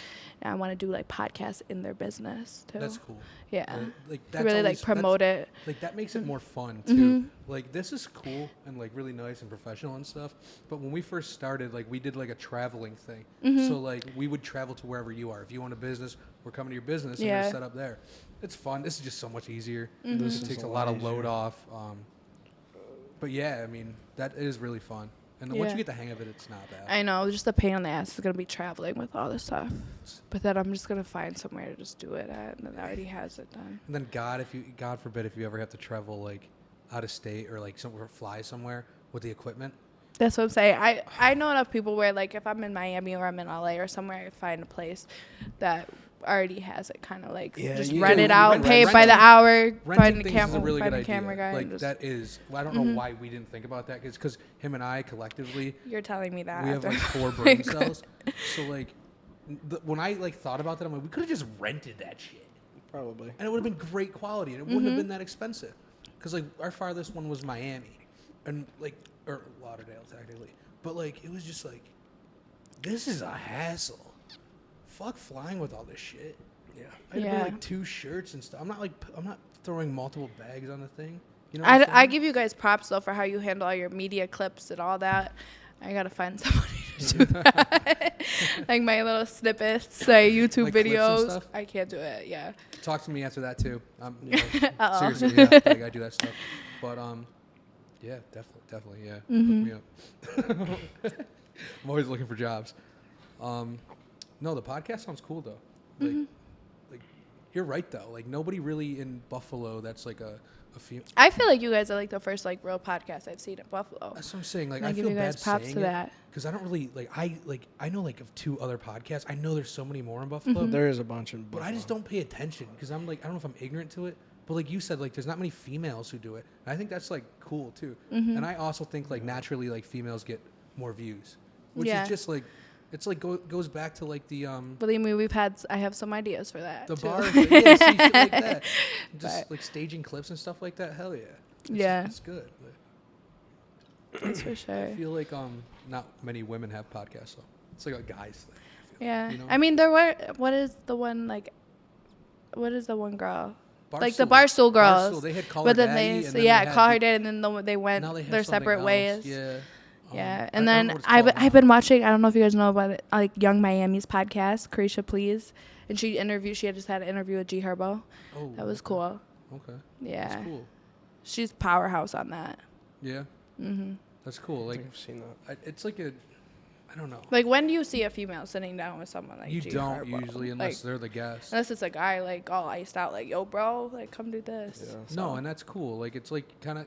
And I want to do, like, podcasts in their business, too. That's cool. Yeah. Like, To really, like, promote it. Like, that makes it more fun, too. Like, this is cool and, like, really nice and professional and stuff. But when we first started, like, we did, like, a traveling thing. So, like, we would travel to wherever you are. If you want a business, we're coming to your business and we're set up there. It's fun. This is just so much easier. This takes a lot of load off. But, yeah, I mean, that is really fun. And then once you get the hang of it, it's not bad. I know. Just the pain in the ass is going to be traveling with all this stuff. But then I'm just going to find somewhere to just do it at, and that already has it done. And then God forbid, if you ever have to travel, like, out of state or, like, somewhere, fly somewhere with the equipment. That's what I'm saying. I know enough people where, like, if I'm in Miami or I'm in LA or somewhere, I find a place that already has it, kind of like just rent it out, pay it by the hour, find the camera, find a camera guy. Like, that is, well, I don't know why we didn't think about that, because him and I collectively, you're telling me that we have like 4 brain cells. So like, when I like thought about that, I'm like, we could have just rented that shit, Probably. and it would have been great quality, and it wouldn't have been that expensive, because like our farthest one was Miami, and like, or Lauderdale technically, but like it was just like, this is a hassle. Fuck flying with all this shit. Yeah. I had to bring like 2 shirts and stuff. I'm not throwing multiple bags on the thing. You know what I give you guys props though for how you handle all your media clips and all that. I gotta find somebody to do that. Like my little snippets, like YouTube Like clips and videos. stuff? I can't do it. Yeah. Talk to me after that too. Seriously, yeah. Like I do that stuff. But yeah, definitely, yeah. Hook me up. I'm always looking for jobs. No, the podcast sounds cool though. Like you're right though. Like nobody really in Buffalo that's like a few. I feel like you guys are like the first like real podcast I've seen in Buffalo. That's what I'm saying. Like I I give feel you guys bad props saying to that. because I don't really I know like of 2 other podcasts. I know there's so many more in Buffalo. There is a bunch in But Buffalo. I just don't pay attention because I'm like, I don't know if I'm ignorant to it. But like you said, like there's not many females who do it. And I think that's like cool too. And I also think like naturally like females get more views, which is just like, it's like goes back to like the Believe me, I have some ideas for that. the too. bars, like, yeah, see, shit like that. Just like staging clips and stuff like that. Hell yeah. It's good. That's for sure. I feel like not many women have podcasts, so it's like a guy's thing. Yeah. You know? I mean, there were. What is the one girl? Like the Barstool. Barstool girls. Barstool, they had Call but Her then Daddy, they and then they had Call Her Daddy, and then they went now they have their something separate else. ways. Yeah. Yeah, I and don't know then what it's called I've now. been watching. I don't know if you guys know about it, like Young Miami's podcast, Carisha Please, and she had just had an interview with G Herbo. Oh, That was okay. cool. Okay. Yeah, That's cool. she's powerhouse on that. Yeah. That's cool. I Like think I've seen that. it's like a, I don't know. Like, when do you see a female sitting down with someone like You G don't Herbo? usually unless Like, they're the guest. unless it's a guy like all iced out, like, yo, bro, like, come do this. Yeah. So- No, and that's cool. Like it's like kind of,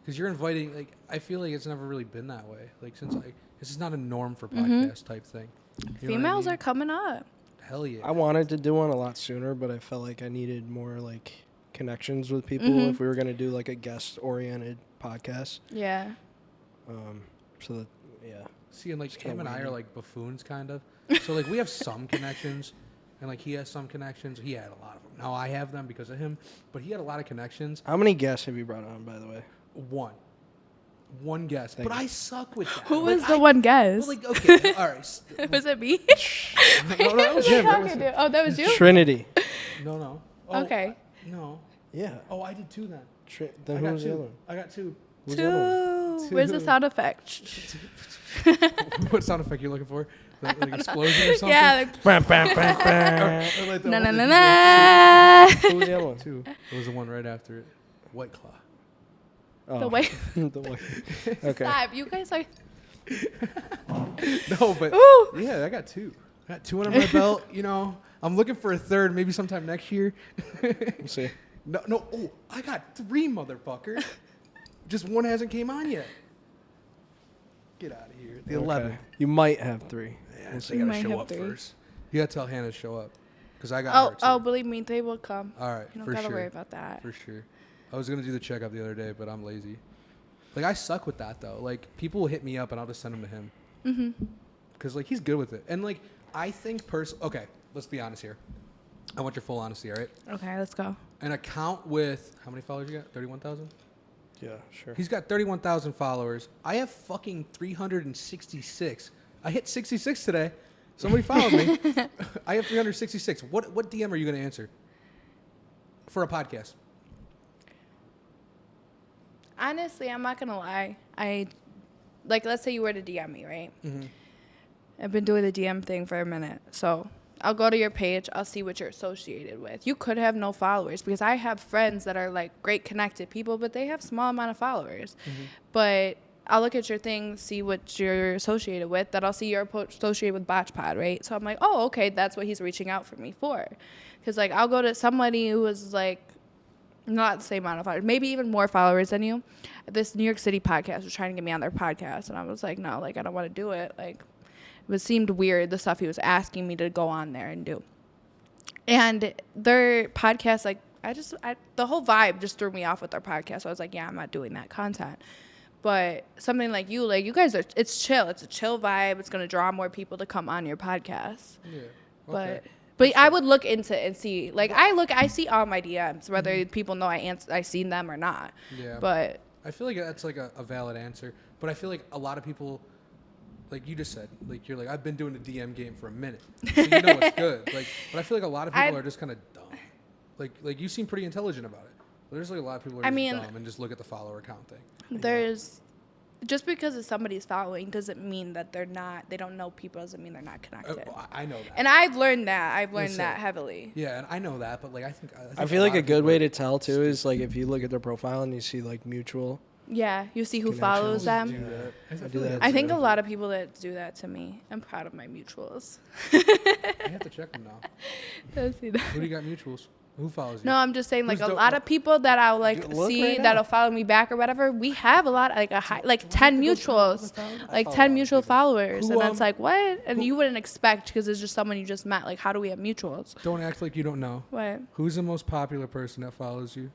because you're inviting. Like I feel like it's never really been that way. Like since this is not a norm for podcast type thing. You know what I females mean? are coming up. Hell yeah. I wanted to do one a lot sooner, but I felt like I needed more like connections with people if we were gonna do like a guest-oriented podcast. Yeah. So that See, and like can't him and I wait. are like buffoons kind of. So like we have some connections, and like he has some connections. He had a lot of them. Now I have them because of him, but he had a lot of connections. How many guests have you brought on, by the way? One guess, Thank but you. I suck with that. Who Like, was the one guest? Well, like okay, all right. Was it me? No, that was him. That was Talking him. to? Oh, that was you? Trinity. No. Oh, Okay. No. Yeah. Oh, I did 2 then. Then I who got was the 2. other one? I got 2. Who's the other one? Two. Where's the sound effect? What sound effect you looking for? Like explosion or something? Yeah. Like, Bam, bam, bam, bam. Or like the na one na that na you na. Who was the other one? did 2. It was the one right after it. White Claw. Oh. The way. The way. Okay. Stop. You guys are. No, but Ooh. yeah, I got 2. I got 2 under my belt. You know, I'm looking for a third, maybe sometime next year. We'll see. No. Oh, I got 3, motherfucker. Just one hasn't came on yet. Get out of here. The 11th. You might have 3. Yeah, We'll they see. gotta might show have up 3. first. You gotta tell Hannah to show up, cause I got her. Oh, too. believe me, they will come. All right, You don't for gotta sure. worry about that. For sure. I was gonna do the checkup the other day, but I'm lazy. Like I suck with that though. Like people will hit me up and I'll just send them to him. Cause like he's good with it, and like I think okay, let's be honest here. I want your full honesty, all right? Okay, let's go. An account with, how many followers you got? 31,000? Yeah, sure. He's got 31,000 followers. I have fucking 366. I hit 66 today. Somebody followed me. I have 366. What DM are you going to answer for a podcast? Honestly, I'm not gonna lie. Let's say you were to DM me, right? Mm-hmm. I've been doing the DM thing for a minute, so I'll go to your page. I'll see what you're associated with. You could have no followers because I have friends that are like great connected people, but they have small amount of followers. Mm-hmm. But I'll look at your thing, see what you're associated with. That I'll see you're associated with BotchPod, right? So I'm like, oh, okay, that's what he's reaching out for me for. Because like I'll go to somebody who is like not the same amount of followers, maybe even more followers than you. This New York City podcast was trying to get me on their podcast, and I was like, no, like I don't want to do it. Like it seemed weird, the stuff he was asking me to go on there and do. And their podcast, like the whole vibe just threw me off with their podcast. So I was like, yeah, I'm not doing that content. But something like you guys are, it's chill. It's a chill vibe. It's going to draw more people to come on your podcast. Yeah. Okay. But I would look into it and see. Like, I see all my DMs, whether people know I seen them or not. Yeah. But I feel like that's like a valid answer. But I feel like a lot of people, like you just said, like you're like, I've been doing the DM game for a minute. So you know it's good. Like, but I feel like a lot of people are just kind of dumb. Like you seem pretty intelligent about it. But there's like a lot of people who are just dumb and just look at the follower count thing. Just because it's somebody's following doesn't mean that they don't know people, doesn't mean they're not connected. I know that. And I've learned that heavily. Yeah, and I know that, but like I think I feel like a good way to tell too is like if you look at their profile and you see like mutual. Yeah, you see who follows them. I do that. I think a lot of people that do that to me. I'm proud of my mutuals. I have to check them now. Don't see that. Who do you got mutuals? Who follows you? No, I'm just saying, like, a lot of people that I'll, like, see right that'll follow me back or whatever, we have a lot, like, 10 mutuals, like, 10 mutual followers. And it's like, what? And you wouldn't expect because it's just someone you just met. Like, how do we have mutuals? Don't act like you don't know. What? Who's the most popular person that follows you?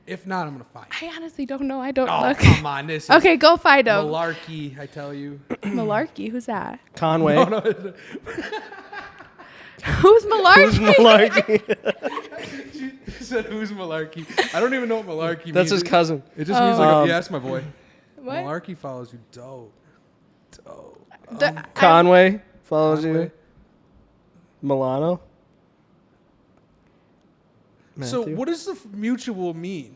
If not, I'm going to find you. I honestly don't know. I don't Oh, look. come on. This is Okay, go find him. malarkey, I tell you. Malarkey? Who's that? Conway. No, Who's Malarkey? Who's malarkey? she said, who's malarkey? I don't even know what malarkey means. That's his cousin. It just means like, yes, my boy. What? Malarkey follows you. Dope. Conway follows Conway. you. Milano. So Matthew? what does the mutual mean?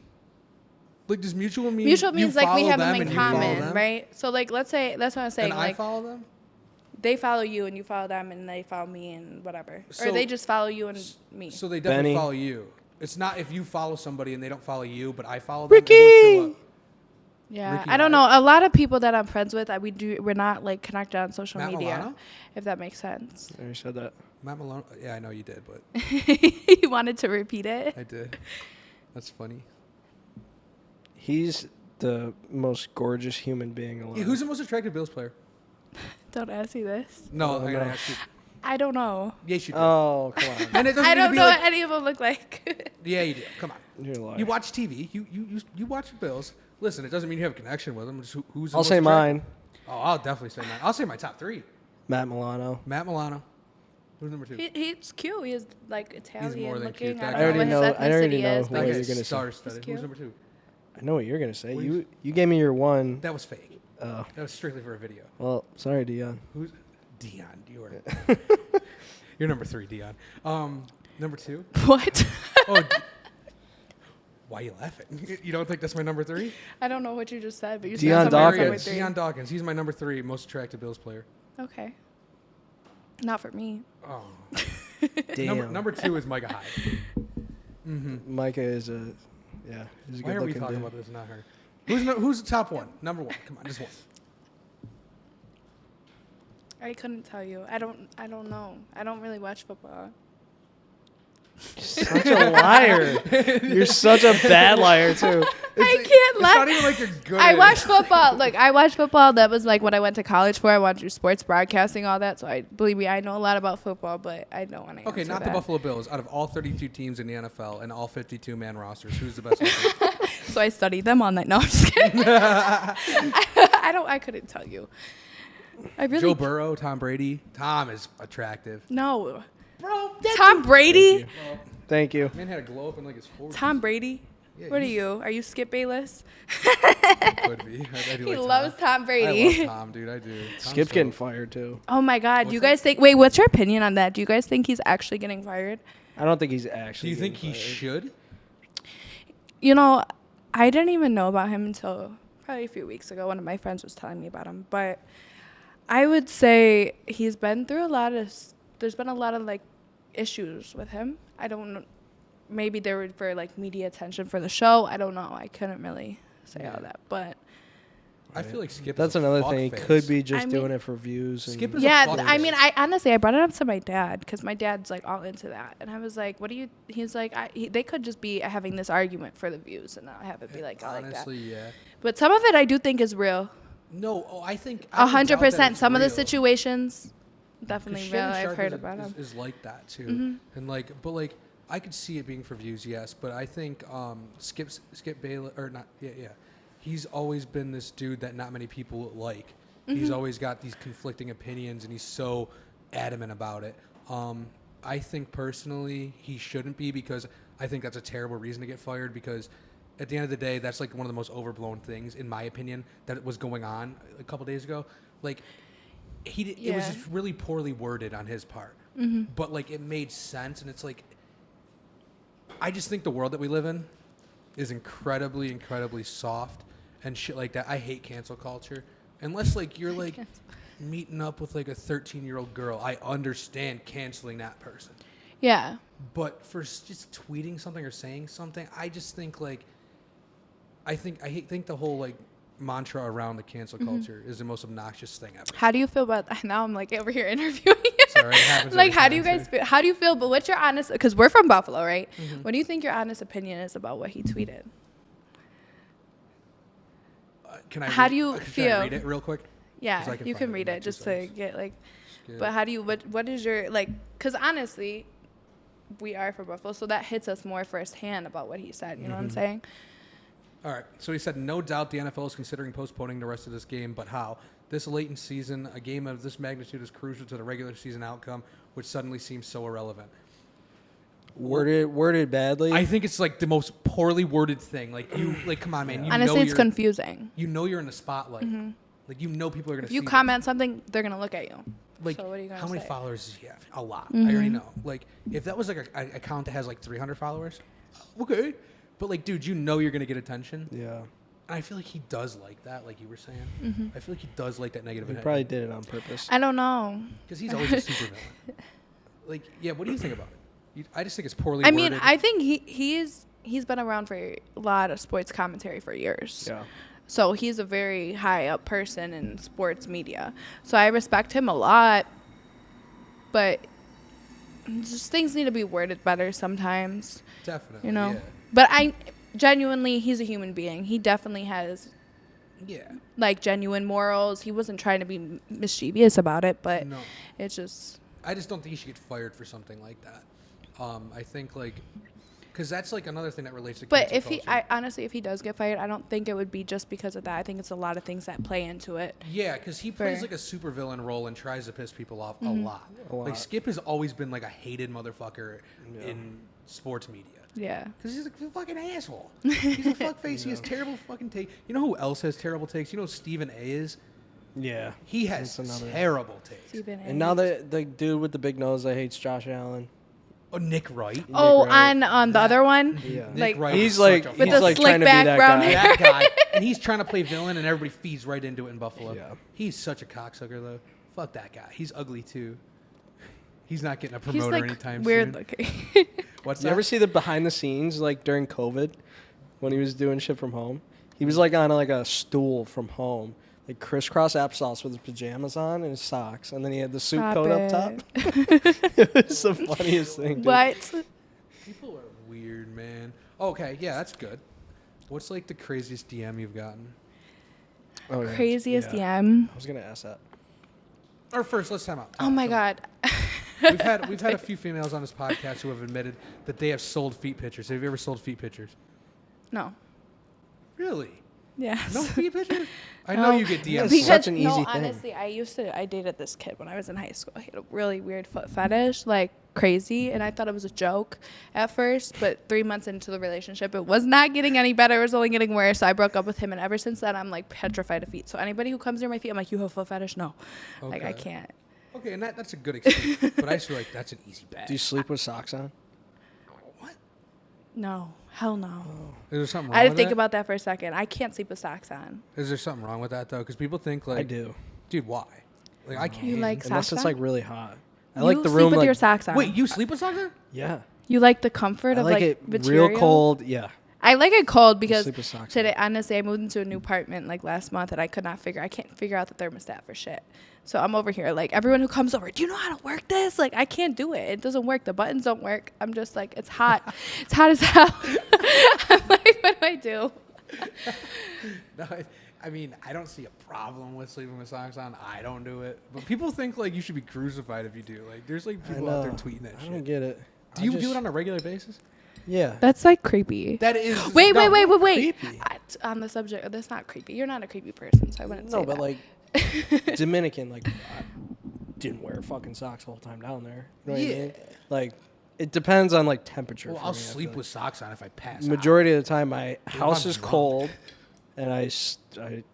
Like, does mutual mean Mutual you means, like, we follow have them them in and you follow common, them? right? So, like, let's say, that's what I'm saying. And like, I follow them? they follow you and you follow them and they follow me and whatever. So- or they just follow you and me. So they definitely Benny. follow you. It's not if you follow somebody and they don't follow you, but I follow Ricky! them. It won't show up. Yeah, Ricky I don't know. A lot of people that I'm friends with, we're not like connected on social Matt media, Milano? if that makes sense. I already said that. Matt Malone? Yeah, I know you did, but You wanted to repeat it? I did. That's funny. He's the most gorgeous human being alive. Yeah, who's the most attractive Bills player? Don't ask me this. No, Oh, I gotta no. ask you. I don't know. Yes, you do. Oh, come on. And it doesn't I need to don't be know like- what any of them look like. Yeah, you do. Come on. You're a liar. You watch TV. You watch the Bills. Listen, it doesn't mean you have a connection with them. Just who's the I'll most say attractive? mine. Oh, I'll definitely say mine. I'll say my top three. Matt Milano. Matt Milano. Who's number two? He's cute. He's like Italian more than looking. cute. That I guy. don't know what his I already ethnicity know is, who but you're he's gonna say. Star-studded. cute. Who's number two? I know what you're gonna say. What is- You gave me your one. That was fake. Oh, That was strictly for a video. well, sorry, Dion. Who's Dion? You're number three, Dion. Number two. what? Oh, why are you laughing? You don't think that's my number three? I don't know what you just said, but you Deion said something like Dawkins. number three. Deion Dawkins. He's my number three most attractive Bills player. Okay. Not for me. Oh. Damn. Number two is Micah Hyde. Mm-hmm. Micah is a, yeah, he's a Why good are we looking talking dude. about this, not her? Who's the top one? Number one. Come on, just one. I couldn't tell you. I don't know. I don't really watch football. You're such a liar. You're such a bad liar too. I can't It's lie. not even like you're good I at watch it. football. Like I watch football. That was like what I went to college for. I wanted to do sports broadcasting, all that. So I believe me, I know a lot about football, but I don't want to. Okay, not that. the Buffalo Bills. Out of all 32 teams in the NFL and all 52-man rosters, who's the best one? So I studied them all night. No, I'm just kidding. I couldn't tell you. I really Joe Burrow, Tom Brady. Tom is attractive. no. Bro, Tom Brady? Thank you. man had a glow up in like his 40s. Tom Brady? Yeah, What are you? Are you Skip Bayless? Could be. I do He like loves Tom I Brady. love Tom, dude. I do. Tom's Skip's so- getting fired too. Oh my God. Do you What's guys think? Wait, what's your opinion on that? Do you guys think he's actually getting fired? I don't think he's Do actually. you think getting he fired. should? You know, I didn't even know about him until probably a few weeks ago. One of my friends was telling me about him. But I would say he's been through a lot of, there's been a lot of like issues with him. I don't know. Maybe they were for like media attention for the show. I don't know. I couldn't really say all that. But I feel like Skip. That's is a another thing. He fuckface. could be just I doing mean- it for views. And Skip is a yeah, fuckface. I mean, I honestly, I brought it up to my dad because my dad's like all into that. And I was like, what do you, he's like, they could just be having this argument for the views and not have it be like all like that. Honestly, yeah. But some of it I do think is real. No, I think I don't doubt that 100%. it's Some of the real. situations, 'Cause definitely real. Shannon I've Sharp heard is, about them. is like that too, and like, but like, I could see it being for views, yes. But I think Skip Bayless or not, yeah. He's always been this dude that not many people like. He's always got these conflicting opinions, and he's so adamant about it. I think personally he shouldn't be because I think that's a terrible reason to get fired because. At the end of the day, that's like one of the most overblown things, in my opinion, that was going on a couple days ago. Like, it was just really poorly worded on his part, but like it made sense, and it's like, I just think the world that we live in is incredibly, incredibly soft and shit like that. I hate cancel culture, unless like you're like meeting up with like a 13-year-old girl. I understand canceling that person. Yeah. But for just tweeting something or saying something, I just think like, I think the whole like mantra around the cancel culture is the most obnoxious thing ever. How do you feel about now? I'm like over here interviewing. Sorry, it happens Like, every how do you time, guys too. feel? How do you feel? But what's your honest? Because we're from Buffalo, right? What do you think your honest opinion is about what he tweeted? Can I? How read- do you can feel? I read it real quick? 'Cause Yeah, I can you find can it in read like it 2 just to seconds. get like. Skip. But how do you? What is your like? Because honestly, we are from Buffalo, so that hits us more firsthand about what he said. You know what I'm saying? All right. So he said, no doubt the NFL is considering postponing the rest of this game, but how? This late in season, a game of this magnitude is crucial to the regular season outcome, which suddenly seems so irrelevant. worded badly. I think it's like the most poorly worded thing. Like you, like come on, man. You Honestly, know it's you're, confusing. You know you're in the spotlight. Like you know people are gonna. If you see this. comment something, they're gonna look at you. Like, So what are you gonna how many say? followers does he have? A lot. I already know. Like, if that was like a account that has like 300 followers, okay. But like, dude, you know you're gonna get attention. yeah. And I feel like he does like that, like you were saying. I feel like he does like that negative. He probably did it on purpose. I don't know. because he's always a super villain. Like, yeah. What do you think about it? I just think it's poorly. I mean, worded. I think he's been around for a lot of sports commentary for years. Yeah. So he's a very high up person in sports media. So I respect him a lot, but just things need to be worded better sometimes, definitely. you know. Yeah. But I genuinely, he's a human being. He definitely has Yeah. like genuine morals. He wasn't trying to be mischievous about it, but No. it's just I just don't think he should get fired for something like that. I think like, because that's like another thing that relates to. But cancel if culture. honestly, if he does get fired, I don't think it would be just because of that. I think it's a lot of things that play into it. Yeah, because he plays For- like a supervillain role and tries to piss people off a lot. A lot. Like Skip has always been like a hated motherfucker in sports media. Yeah. Because he's a fucking asshole. He's a fuckface. He has terrible fucking takes. You know who else has terrible takes? You know who Stephen A is? Yeah. He has That's another- terrible takes. Stephen A. And now the dude with the big nose that hates Josh Allen. Oh, Nick Wright. Oh, Wright. on the other one. Yeah. Nick Like Wright He's is like such a With he's the like slick trying to be back that brown guy. hair. that guy, and he's trying to play villain, and everybody feeds right into it in Buffalo. Yeah. He's such a cocksucker, though. Fuck that guy. He's ugly too. He's not getting a He's promoter like anytime weird soon. looking. What's You that? ever see the behind the scenes like during COVID when he was doing shit from home? He was like on like a stool from home, like crisscross applesauce with his pajamas on and his socks, and then he had the suit Stop coat up it. top. It was the funniest thing. Dude. What? People are weird, man. Okay, yeah, that's good. What's like the craziest DM you've gotten? Oh, yeah. Craziest Yeah. DM. I was gonna ask that. Or first, let's time out. Oh my Time out. god. We've had a few females on this podcast who have admitted that they have sold feet pictures. Have you ever sold feet pictures? No. Really? Yes. No feet pictures? I know No. you get DMs. That's Because such an no, easy thing. honestly, I dated this kid when I was in high school. He had a really weird foot fetish. Like crazy, and I thought it was a joke at first, but 3 months into the relationship, it was not getting any better. It was only getting worse. So I broke up with him, and ever since then, I'm like petrified of feet. So anybody who comes near my feet, I'm like, you have a foot fetish? No. Like, I can't. Okay, and that's a good excuse, but I just feel like that's an easy bet. Do you sleep with socks on? What? No. Hell no. Is there something wrong I had to with think that? about that for a second. I can't sleep with socks on. Is there something wrong with that, though? Because people think, like... I do. Dude, why? Like, I can't. You like Unless socks it's on? like really hot. I You like the sleep room with like your socks on. Wait, you sleep with socks on? yeah. You like the comfort I of like like it material? real cold. Yeah. I like it cold because sleep with socks today, honestly, I moved into a new apartment like last month, and I can't figure out the thermostat for shit. So I'm over here, like, everyone who comes over, do you know how to work this? Like, I can't do it. It doesn't work. The buttons don't work. I'm just like, it's hot. It's hot as hell. I'm like, what do I do? No, I mean, I don't see a problem with sleeping with socks on. I don't do it. But people think, like, you should be crucified if you do. Like, there's, like, people out there tweeting that I shit. don't get it. Do you do it on a regular basis? Yeah. That's like creepy. That is... Wait. creepy. On the subject, that's not creepy. You're not a creepy person, so I wouldn't say No, but that. like Dominican, like I didn't wear fucking socks the whole time down there. You know what I mean? Like it depends on like temperature. Well, for I'll me, I sleep feel with socks on if I pass like. Majority of the time, my if house I'm is drunk. cold, and I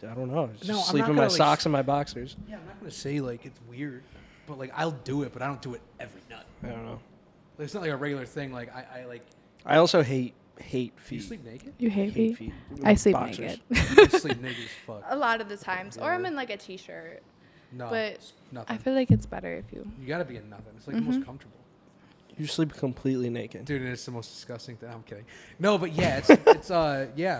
don't know. Just No, I'm sleep not in my gonna, like, socks and my boxers. Yeah, I'm not going to say, like, it's weird. But, like, I'll do it, but I don't do it every night. I don't know. Like, it's not like a regular thing. Like, I like... I also hate feet. Do you sleep naked? You hate Hate me? feet. I sleep Boxers. naked. I sleep naked as fuck. A lot of the times. Or I'm in like a t-shirt. No, But it's nothing. I feel like it's better if you... You gotta be in nothing. It's like the most comfortable. You sleep completely naked. Dude, it's the most disgusting thing. I'm kidding. No, but yeah,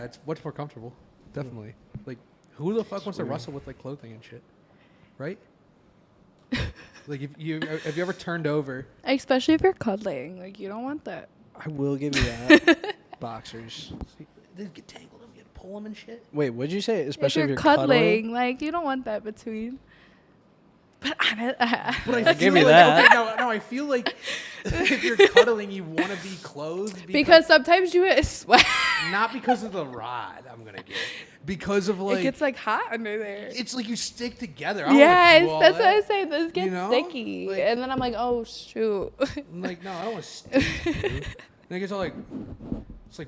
it's much more comfortable. Definitely. Like, who the fuck wants to wrestle with like clothing and shit? Right? Like, have you ever turned over? Especially if you're cuddling. Like, you don't want that. I will give you that. Boxers. They get tangled up, you gotta pull them and shit. Wait, what'd you say? Especially if you're cuddling. like, you don't want that between. But But I give feel you like, that. Okay, no, I feel like if you're cuddling, you want to be clothed because sometimes you sweat. not because of the rod. I'm gonna get because of like It gets like hot under there. it's like you stick together. I don't wanna Yes, do all that's that. what I say. This gets You know? sticky. Like- And then I'm like, oh, shoot. I'm like, no, I don't want to stick. Dude. And it gets all like, it's like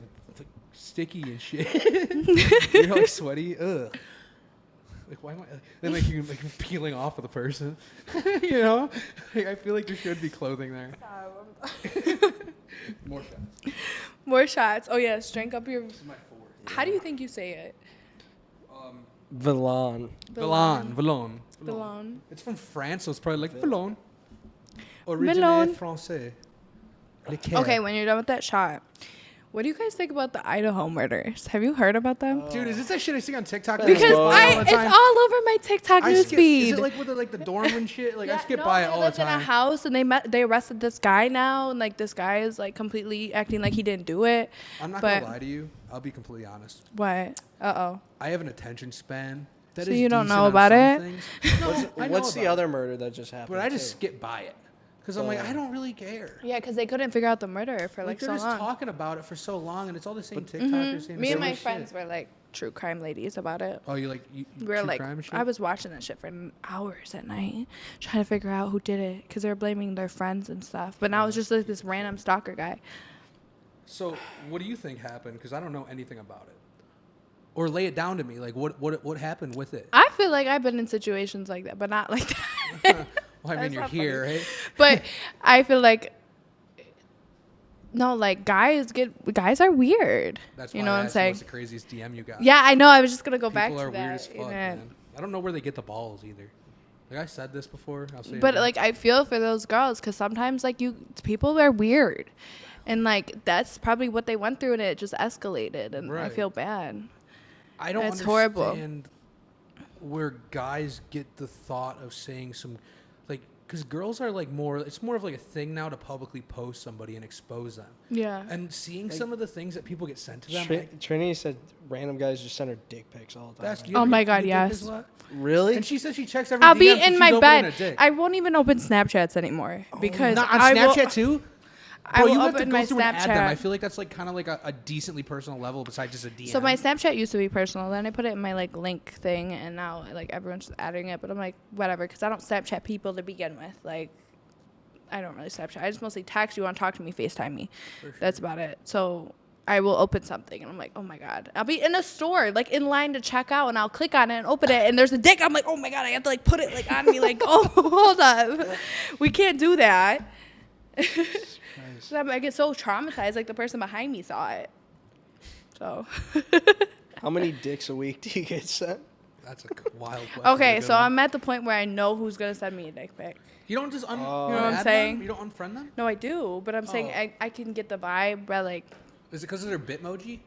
sticky and shit. You're like sweaty. Ugh. Like, why am I? Then like you're like peeling off of the person. You know? Like, I feel like there should be clothing there. More shots. More shots. Oh, yes. Drink up your. This is my fourth. How do you think you say it? Villon. Villon. Villon. It's from France, so it's probably like Villon. Villon. Origine français. Okay, when you're done with that shot, what do you guys think about the Idaho murders? Have you heard about them? Dude, is this that shit I see on TikTok? Because Well, all the it's time? all over my TikTok I news skip, feed. Is it like with the dorm and shit? Like I skip no, by it they all the lived in a time. house and they arrested this guy now, and like this guy is like completely acting like he didn't do it. I'm not but gonna lie to you. I'll be completely honest. what? Uh oh. I have an attention span. That So is you don't decent know on about some it? things. No, I know What's the about other murder that just it, happened? but I just too? skip by it because I'm like, I don't really care. Yeah, because they couldn't figure out the murderer for Like like they're so just long. talking about it for so long, and it's all the same TikTokers saying the Me and same my shit. friends were like true crime ladies about it. Oh, you like you We were true like, crime and shit? I was watching that shit for hours at night, trying to figure out who did it, because they were blaming their friends and stuff. But now it's just like this random stalker guy. So, what do you think happened? Because I don't know anything about it. Or lay it down to me. Like, what happened with it? I feel like I've been in situations like that, but not like that. Well, I mean, That's you're not here, funny. right? But I feel like no, like guys are weird. That's you why know I what I'm asked you saying? what's the craziest DM you got. Yeah, I know. I was just gonna go People back are to that. weird as fuck, you know. man. I don't know where they get the balls either. Like I said this before. I'll say it But again. like I feel for those girls because sometimes like people are weird, and like that's probably what they went through and it just escalated, and I Right. feel bad. I don't it's understand horrible. where guys get the thought of saying some, like, because girls are like more. It's more of like a thing now to publicly post somebody and expose them. Yeah. And seeing some of the things that people get sent to them. Trinity said random guys just send her dick pics all the time. That's, Oh my God, yes. Really? And she says she checks every I'll DM, be so in she's my opening bed. a dick. I won't even open Snapchats anymore because Not on I will- Snapchat too. I Bro, will you have to open go my through and add them. I Snapchat. feel like that's like kind of like a decently personal level besides just a DM. So my Snapchat used to be personal. Then I put it in my like link thing, and now like everyone's just adding it. But I'm like whatever, because I don't Snapchat people to begin with. Like I don't really Snapchat. I just mostly text. You want to talk to me, FaceTime me. Sure. That's about it. So I will open something, and I'm like, oh my God. I'll be in a store, like in line to check out, and I'll click on it and open it, and there's a dick. I'm like, oh my God, I have to like put it like on me, like, oh, hold up. We can't do that. So I get so traumatized, like the person behind me saw it. So. How many dicks a week do you get sent? That's a wild question. Okay, so I'm at the point where I know who's going to send me a dick pic. You don't just you know what I'm saying? Them? You don't unfriend them? No, I do, but I'm saying I can get the vibe, but like. Is it because of their Bitmoji?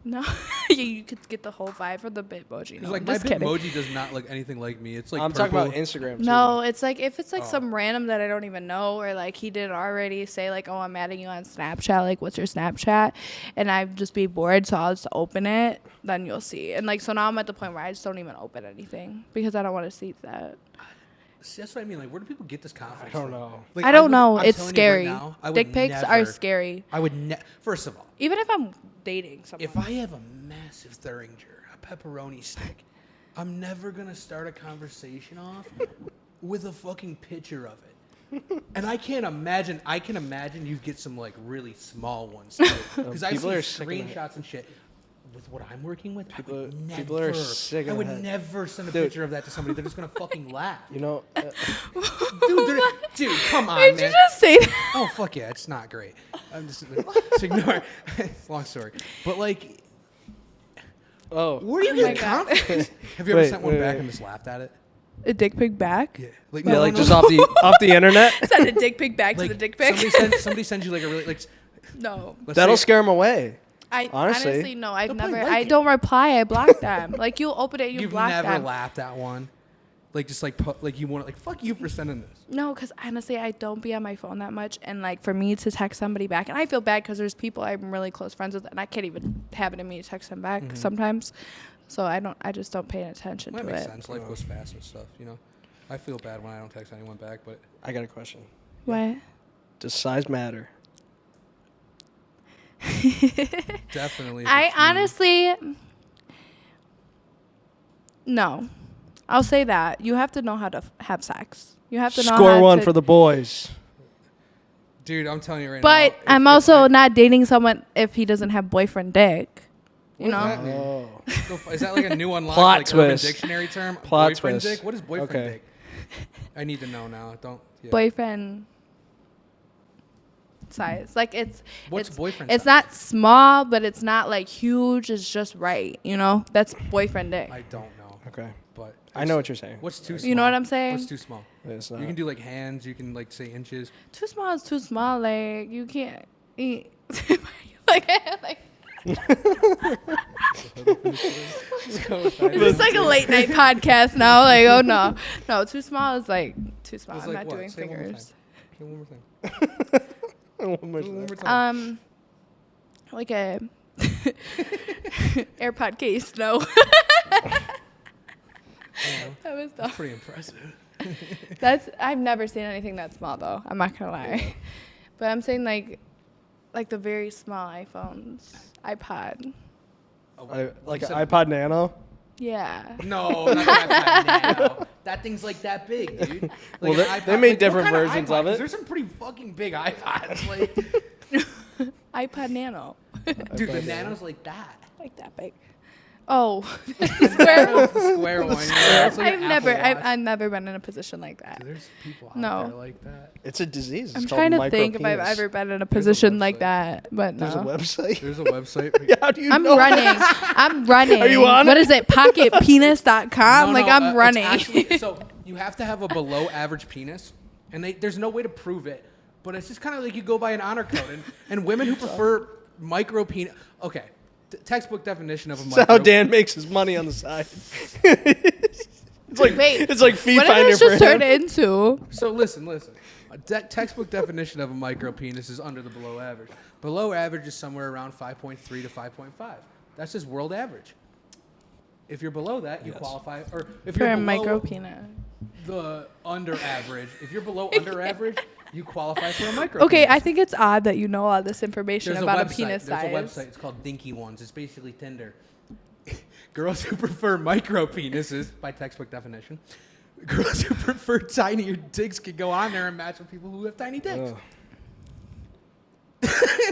No, you could get the whole vibe for the Bitmoji. No, like my Bitmoji does not look anything like me. It's like I'm purple. talking about Instagram. Too, no, it's like if it's like some random that I don't even know, or like he didn't already say like, oh, I'm adding you on Snapchat. Like, what's your Snapchat? And I'd just be bored, so I'll just open it. Then you'll see. And like, so now I'm at the point where I just don't even open anything because I don't want to see that. See, that's what I mean. Like, where do people get this confidence? I don't know. Like, I don't know. It's scary. Dick pics are scary. I would first of all, even if I'm dating someone. If I have a massive Thuringer, a pepperoni stick, I'm never gonna start a conversation off with a fucking picture of it. And I can imagine you get some like really small ones too, because I've seen screenshots and shit. With what I'm working with, people are sick of it. I would never send a picture of that to somebody. They're just gonna fucking laugh. You know, dude, come on, man. Did you just say that? Oh fuck yeah, it's not great. I'm just ignore. Long story, but like, where do you get confidence? Have you ever sent one back and just laughed at it? A dick pic back? Yeah, like just off the internet. Send a dick pic back to the dick pic. Somebody sends you like a really like. No. That'll scare them away. Honestly, no. I've never. I don't reply. I block them. Like you open it, you block them. You've never laughed at one, like just like you want like fuck you for sending this. No, because honestly, I don't be on my phone that much, and like for me to text somebody back, and I feel bad because there's people I'm really close friends with, and I can't even have it in me to text them back sometimes. So I just don't pay attention to it. That makes sense. Life goes fast and stuff, you know. I feel bad when I don't text anyone back, but I got a question. What? Does size matter? Definitely. I honestly, no. I'll say that. You have to know how to have sex. You have to know Score how one to for the boys. Dude, I'm telling you right now. But I'm also not dating someone if he doesn't have boyfriend dick. You know? Is that like a new unlocked Plot like twist. Urban Dictionary term? Plot boyfriend twist. dick? What is boyfriend dick? I need to know now. Don't. Yeah. Boyfriend size. Like What's boyfriend It's size? not small, but it's not like huge. It's just right. You know? That's boyfriend dick. I don't know. Okay. But I know what you're saying. What's too small? You know what I'm saying? What's too small? It's not. You can do like hands. You can like say inches. Too small is too small. Like you can't eat. like it's like a late night podcast now. Like, oh no, too small is like too small. I'm not doing Say fingers. One more time. One more time. Like a AirPod case. No. That was dumb. That's pretty impressive. I've never seen anything that small though. I'm not gonna lie, but I'm saying like the very small iPhones, iPod. Like an iPod Nano? Yeah. No, not that iPod Nano. That thing's like that big, dude. Like well, they made different versions of it. There's some pretty fucking big iPods. Like iPod Nano. Dude, the Nano's like that. Like that big. Oh, square one. Yeah, I've never been in a position like that. Dude, there's people out there like that. It's a disease. It's I'm trying to think if I've ever been in a position like that, but no. There's a website. There's a website. Yeah, how do you know? I'm running. Are you on What it? is it? Pocketpenis.com? No, I'm running. Actually, so you have to have a below average penis, and there's no way to prove it. But it's just kind of like you go by an honor code, and women who prefer micro penis. Okay. Textbook definition of a micro. That's how Dan makes his money on the side. It's like fee what finder did this for just turn him. into? So listen. A textbook definition of a micro penis is under the below average. Below average is somewhere around 5.3 to 5.5. That's just world average. If you're below that, you qualify. Or if For you're a below micro penis. the under average, if you're below under average, you qualify for a micro. Okay, penis. I think it's odd that you know all this information about a penis size. There's a website. It's called Dinky Ones. It's basically Tinder. Girls who prefer micro penises, by textbook definition, Girls who prefer tinier dicks can go on there and match with people who have tiny dicks.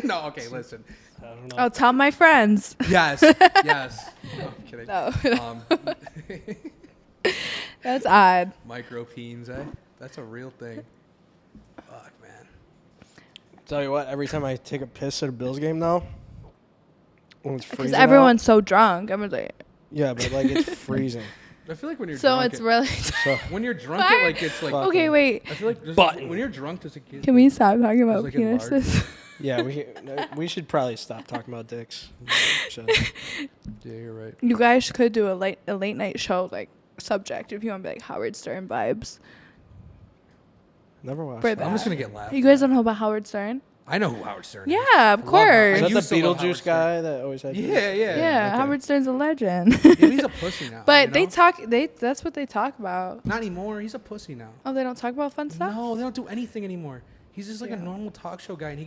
No, okay, listen. I don't know. Oh, tell my friends. Yes, yes. No, I'm kidding. No. That's odd. Micropeens, eh? That's a real thing. Fuck, man. Tell you what, every time I take a piss at a Bills game now, when it's Because freezing everyone's out, so drunk. Everyone's like, yeah, but like it's freezing. I feel like when you're so drunk, it's really. So when you're drunk, it, like it's like. Fuck. Okay, wait. I feel like just, Button. when you're drunk as a kid. Can we stop talking about like enlarged. penises? yeah, we should probably stop talking about dicks. Should. Yeah, you're right. You guys could do a late night show like subject if you want to be like Howard Stern vibes. Never watched For that. that. I'm just gonna get laughed. You guys don't know about Howard Stern? I know who Howard Stern is. Yeah, of Love course. Is I that used the to love Howard Beetlejuice guy that always had? Yeah, yeah. Yeah, okay. Howard Stern's a legend. Yeah, he's a pussy now. But you they know? talk. That's what they talk about. Not anymore. He's a pussy now. Oh, they don't talk about fun stuff. No, they don't do anything anymore. He's just like a Yeah. normal talk show guy, and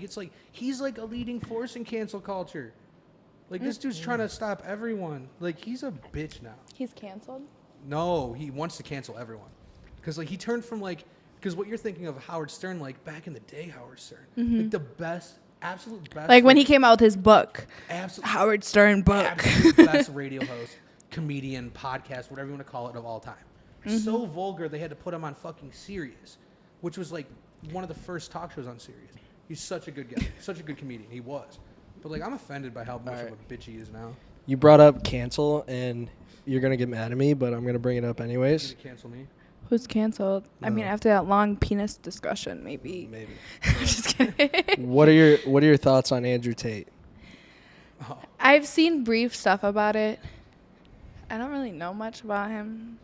he's like a leading force in cancel culture. Like this dude's trying to stop everyone. Like he's a bitch now. He's canceled. No, he wants to cancel everyone, because like he turned from like, because what you're thinking of Howard Stern, like back in the day, Howard Stern, like the best, absolute best. Like when he came out with his book, absolute, Howard Stern book. absolute best radio host, comedian, podcast, whatever you want to call it, of all time. So vulgar they had to put him on fucking Sirius, which was like one of the first talk shows on Sirius. He's such a good guy, such a good comedian. He was, but like I'm offended by how much of a bitch he is now. You brought up cancel, and you're gonna get mad at me, but I'm gonna bring it up He's anyways. gonna cancel me. Who's canceled? I mean, No. after that long penis discussion, maybe. Maybe. Just kidding. What are your thoughts on Andrew Tate? Oh, I've seen brief stuff about it. I don't really know much about him.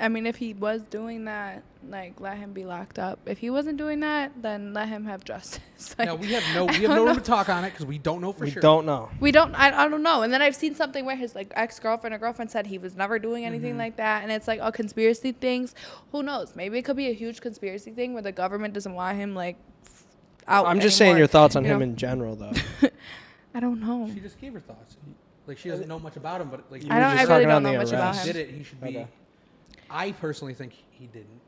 I mean, if he was doing that, like, let him be locked up. If he wasn't doing that, then let him have justice. Like, now we have no don't room know. to talk on it because we don't know for We sure. don't know. we don't. I don't know. And then I've seen something where his like ex-girlfriend or girlfriend said he was never doing anything like that, and it's like conspiracy things. Who knows? Maybe it could be a huge conspiracy thing where the government doesn't want him like out. I'm just saying anymore, your thoughts on you him know? in general, though. I don't know. She just gave her thoughts. Like she doesn't know much about him, but like You I were don't. just I really talking don't on know the much about arrest. he him. did it. He should be. Okay. I personally think he didn't.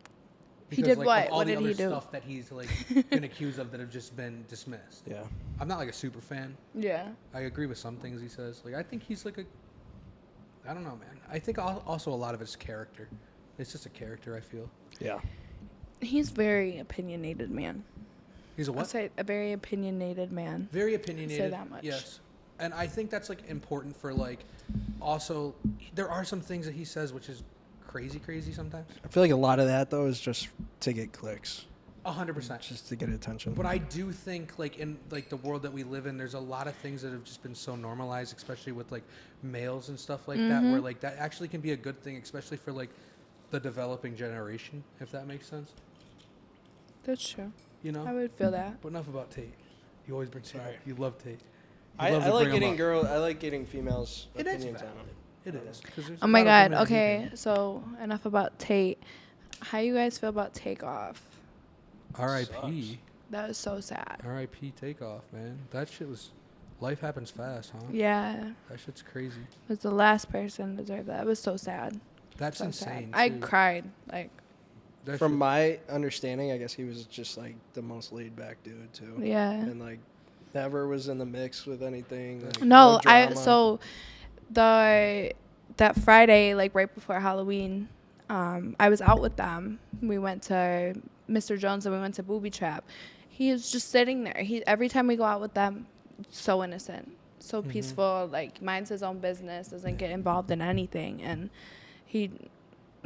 He did like, what? Of all What the did he other do? Stuff that he's like been accused of that have just been dismissed. Yeah. I'm not like a super fan. Yeah. I agree with some things he says. Like I think he's like a. I don't know, man. I think also a lot of it's character. It's just a character. I feel. Yeah. He's very opinionated man. He's a I'll what? say a very opinionated man. Very opinionated. that much. Yes. And I think that's like important for like. Also, there are some things that he says which is crazy sometimes. I feel like a lot of that though is just to get clicks, 100%. just to get attention. But I do think, like in like the world that we live in, there's a lot of things that have just been so normalized, especially with like males and stuff like that, where like that actually can be a good thing, especially for like the developing generation, if that makes sense. That's true. You know. I would feel that. But enough about Tate. You always bring Tate. Sorry. up. You love Tate. I love to like bring him getting up. I like getting females' It is opinions on valid. it. It is. 'Cause there's Oh a my lot of God. women that do Okay. things. So enough about Tate. How you guys feel about Takeoff? R.I.P. That was so sad. R.I.P. Takeoff, man. That shit was. Life happens fast, huh? Yeah. That shit's crazy. Was the last person to deserve that. It was so sad. That's So sad. insane. I too. cried. Like, That From shit- my understanding, I guess he was just like the most laid back dude too, yeah. and like never was in the mix with anything. Like, No, drama. that Friday, like right before Halloween, I was out with them. We went to Mr. Jones and we went to Booby Trap. He is just sitting there. Every time we go out with them, so innocent, so peaceful, like minds his own business, doesn't get involved in anything, and he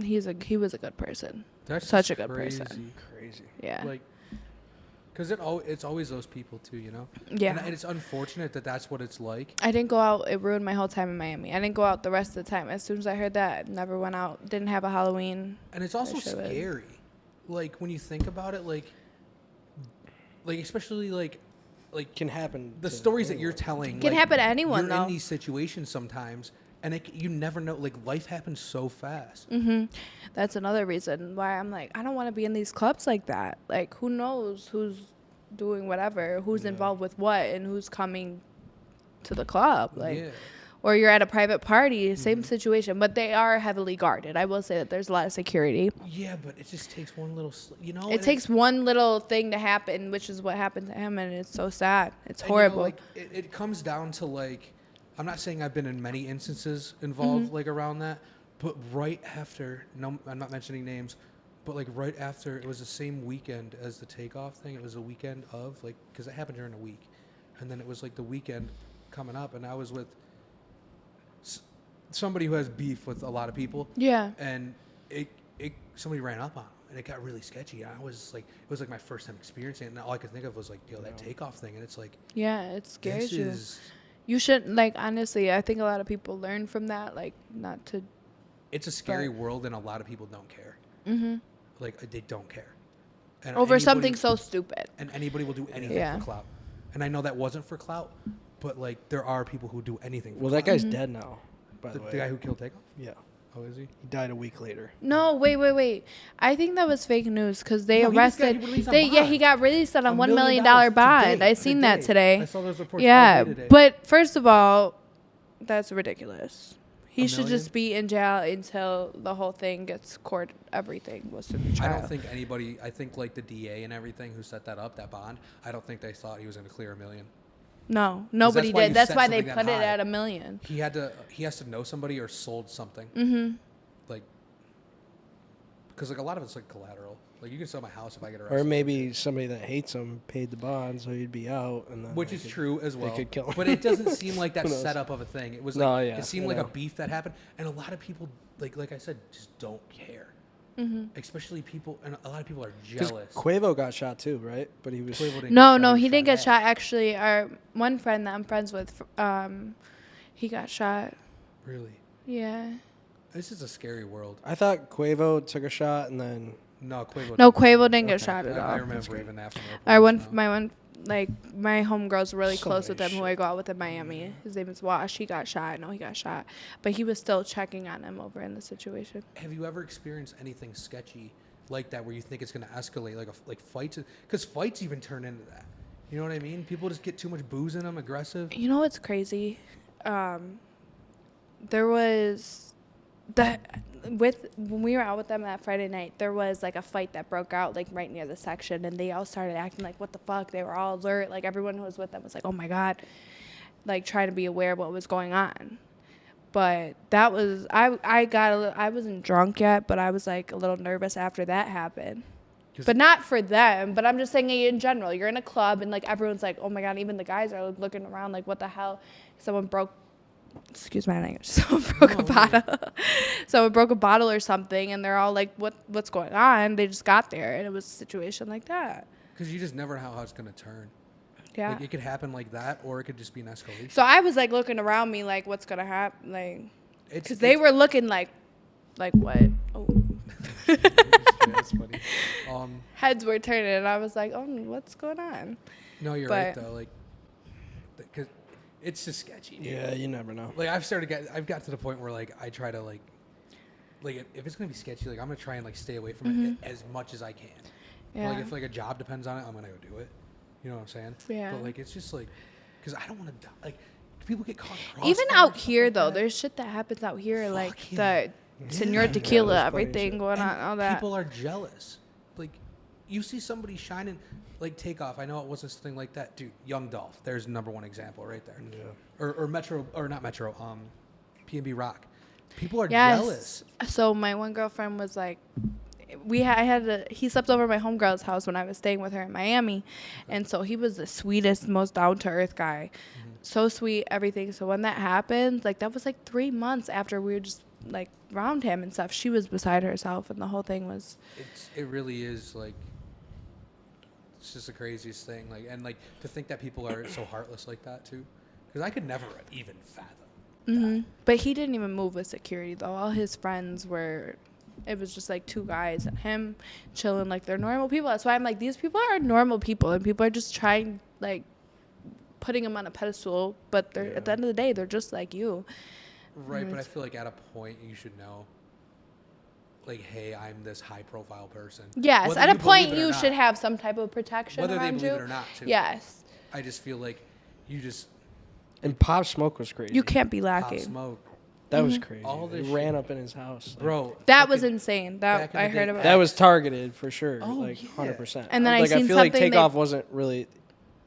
was a good person. That's such just a good person. Crazy. Yeah. Like, because it's always those people too, you know. Yeah. And it's unfortunate that that's what it's like. I didn't go out. It ruined my whole time in Miami. I didn't go out the rest of the time. As soon as I heard that, never went out. Didn't have a Halloween. And it's also should've. scary, like when you think about it, like especially like Can happen. the to stories that anyone. you're telling. Can like, happen to anyone, You're though. in these situations sometimes, and you never know. Like life happens so fast. That's another reason why I'm like, I don't want to be in these clubs like that. Like, who knows who's doing whatever, who's involved with what, and who's coming to the club. Like, Yeah. or you're at a private party, same situation, but they are heavily guarded. I will say that there's a lot of security. Yeah, but it just takes one little, It takes one little thing to happen, which is what happened to him, and it's so sad. It's horrible. like it comes down to like, I'm not saying I've been in many instances involved like around that, but right after, no, I'm not mentioning names, but like right after, it was the same weekend as the takeoff thing. It was a weekend of like, because it happened during a week, and then it was like the weekend coming up, and I was with somebody who has beef with a lot of people. Yeah. And somebody ran up on him, and it got really sketchy. I was like, it was like my first time experiencing it, and all I could think of was like, yo, that takeoff thing, and it's like, Yeah, it scares you. is, You shouldn't, like, honestly, I think a lot of people learn from that, like, not to. it's a scary world, and a lot of people don't care. Like, they don't care. And Over anybody- something so stupid. And anybody will do anything Yeah. for clout. And I know that wasn't for clout, but like, there are people who do anything for Well, clout. that guy's dead now, by The the way. guy who killed Takeoff? Yeah. Oh, is he? He died a week later. No, wait. I think that was fake news because they No, he just got arrested. released on Yeah, bond. he got released on a $1 $1 million million bond. today, I seen that I today. saw those reports Yeah, all day today. but first of all, that's ridiculous. He $1 should million? just be in jail until the whole thing gets court. Everything was to the I trial. don't think anybody, I think like the DA and everything who set that up, that bond, I don't think they thought he was going to clear $1 million. No, nobody why you did. That's set why they something put that it high. at $1 million. He has to know somebody or sold something. Like, because like a lot of it's like collateral. Like you can sell my house if I get arrested. Or maybe somebody that hates him paid the bond, so he'd be out. And then Which they is could- true as well. They could kill him. But it doesn't seem like that Who knows? setup of a thing. It was No, like, yeah, it seemed I like a know. beef that happened. And a lot of people, like I said, just don't care. Especially people, and a lot of people are 'Cause jealous. Quavo got shot too, right? But he was. Quavo didn't No, get shot, he didn't get at. shot. Actually, our one friend that I'm friends with, he got shot. Really? Yeah. This is a scary world. I thought Quavo took a shot and then. No, Quavo. No, didn't. Quavo didn't get Okay. shot at I all. remember even after. My homegirl's really So close with many him, who I go out with in Miami. His name is Wash. He got shot. I know he got shot, but he was still checking on him over in the situation. Have you ever experienced anything sketchy like that where you think it's going to escalate, like fights? Because fights even turn into that. You know what I mean? People just get too much booze in them, aggressive. You know what's crazy? There was when we were out with them that Friday night, there was like a fight that broke out like right near the section, and they all started acting like, what the fuck? They were all alert. Like everyone who was with them was like, oh my God, like trying to be aware of what was going on. But that was, I wasn't drunk yet, but I was like a little nervous after that happened. But not for them, but I'm just saying in general. You're in a club and like everyone's like, oh my God, even the guys are like, looking around like, what the hell? Someone broke, excuse my language, someone broke a bottle. Someone broke a bottle or something, and they're all like, what's going on? They just got there, and it was a situation like that. Because you just never know how it's going to turn. Yeah. Like, it could happen like that, or it could just be an escalation. So I was like looking around me like, what's gonna happen? Like, It's- because they were looking like what? Oh. That's funny. Heads were turning, and I was like, oh, what's going on? No, you're But- right though. Like, because it's just sketchy. Dude. Yeah, you never know. Like I've got to the point where like I try to like if it's gonna be sketchy, like I'm gonna try and like stay away from it as much as I can. Yeah. Like if like a job depends on it, I'm gonna go do it. You know what I'm saying? Yeah. But like it's just like, because I don't want to die. Like people get caught. in Even crossfire out and stuff here, like though, that. there's shit that happens out here, like Fuck yeah. the Senor Yeah, Tequila, there's plenty of everything shit. going on, all that. People are jealous. Like, you see somebody shining, like Takeoff. I know it wasn't something like that, dude. Young Dolph. There's number one example right there. Yeah. Or Metro, or not Metro. P&B Rock. People are Yes. jealous. So my one girlfriend was like, he slept over at my homegirl's house when I was staying with her in Miami, and so he was the sweetest, most down to earth guy, so sweet, everything. So when that happened, like that was like 3 months after we were just like around him and stuff. She was beside herself, and the whole thing was. It really is like. It's just the craziest thing. Like, and like to think that people are so heartless like that too, because I could never even fathom. But he didn't even move with security though. All his friends were. It was just like 2 guys and him chilling like they're normal people. That's why I'm like, these people are normal people, and people are just trying like putting them on a pedestal. But they're at the end of the day, they're just like you. Right, but I feel like at a point you should know, like, hey, I'm this high-profile person. Yes, Whether at a you point believe it or you not. should have some type of protection Whether they around believe you. it or not, too. Yes. I just feel like you just, And Pop Smoke was crazy. You can't be Pop lacking. Smoke. That was crazy. All They this ran shit. up in his house. Bro. That was fucking- insane. back That in I the heard day- about. That was targeted for sure. Oh, like yeah. 100%. And then I like, I seen feel like something they- Takeoff wasn't really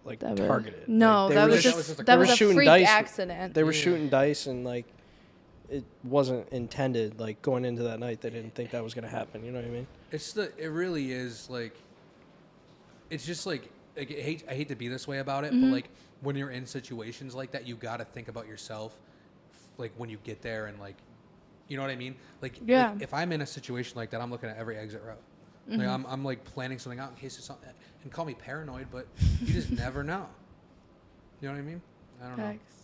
like That were- targeted. No, Like, that were was just- just they that were was a shooting freak dice. accident. They were Yeah. shooting dice and like it wasn't intended. Like going into that night, they didn't think that was gonna happen. You know what I mean? It really is like, it's just like I hate to be this way about it, Mm-hmm. but like when you're in situations like that, you got to think about yourself, like when you get there and like, you know what I mean? Like, Yeah. like if I'm in a situation like that, I'm looking at every exit route. Mm-hmm. Like I'm like planning something out in case it's something. And call me paranoid, but you just never know. You know what I mean? I don't know. Facts.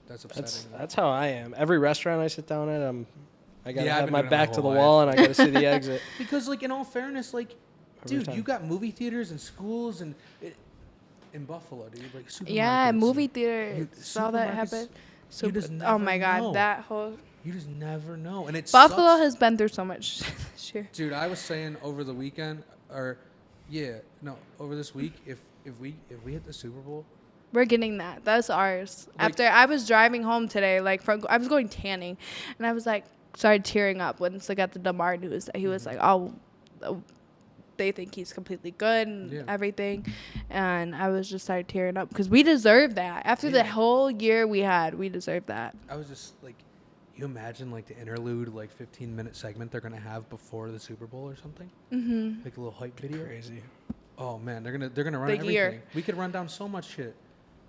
That's upsetting. That's how I am. Every restaurant I sit down at, I gotta Yeah, I've have been my doing it my back to the whole wall life. and I gotta see the exit. Because like in all fairness, like, Every dude, time. you got movie theaters and schools and in Buffalo, dude, like supermarkets. Yeah, movie and- theater. Dude, Saw that supermarkets, happen. you just Oh my never god, know. that whole You just never know, and it Buffalo sucks. has been through so much this year. Dude, I was saying over the weekend, over this week, if we hit the Super Bowl, We're getting that. That's ours. Like- After I was driving home today, like I was going tanning, and I was like started tearing up when I got the Damar news that he was like, oh, they think he's completely good and Yeah. everything, and I was just started tearing up because we deserve that. After the Yeah. whole year we had, we deserve that. I was just like, you imagine like the interlude, like 15-minute segment they're gonna have before the Super Bowl or something, Mm-hmm. like a little hype video. Crazy. Oh man, they're gonna run The everything. year. We could run down so much shit.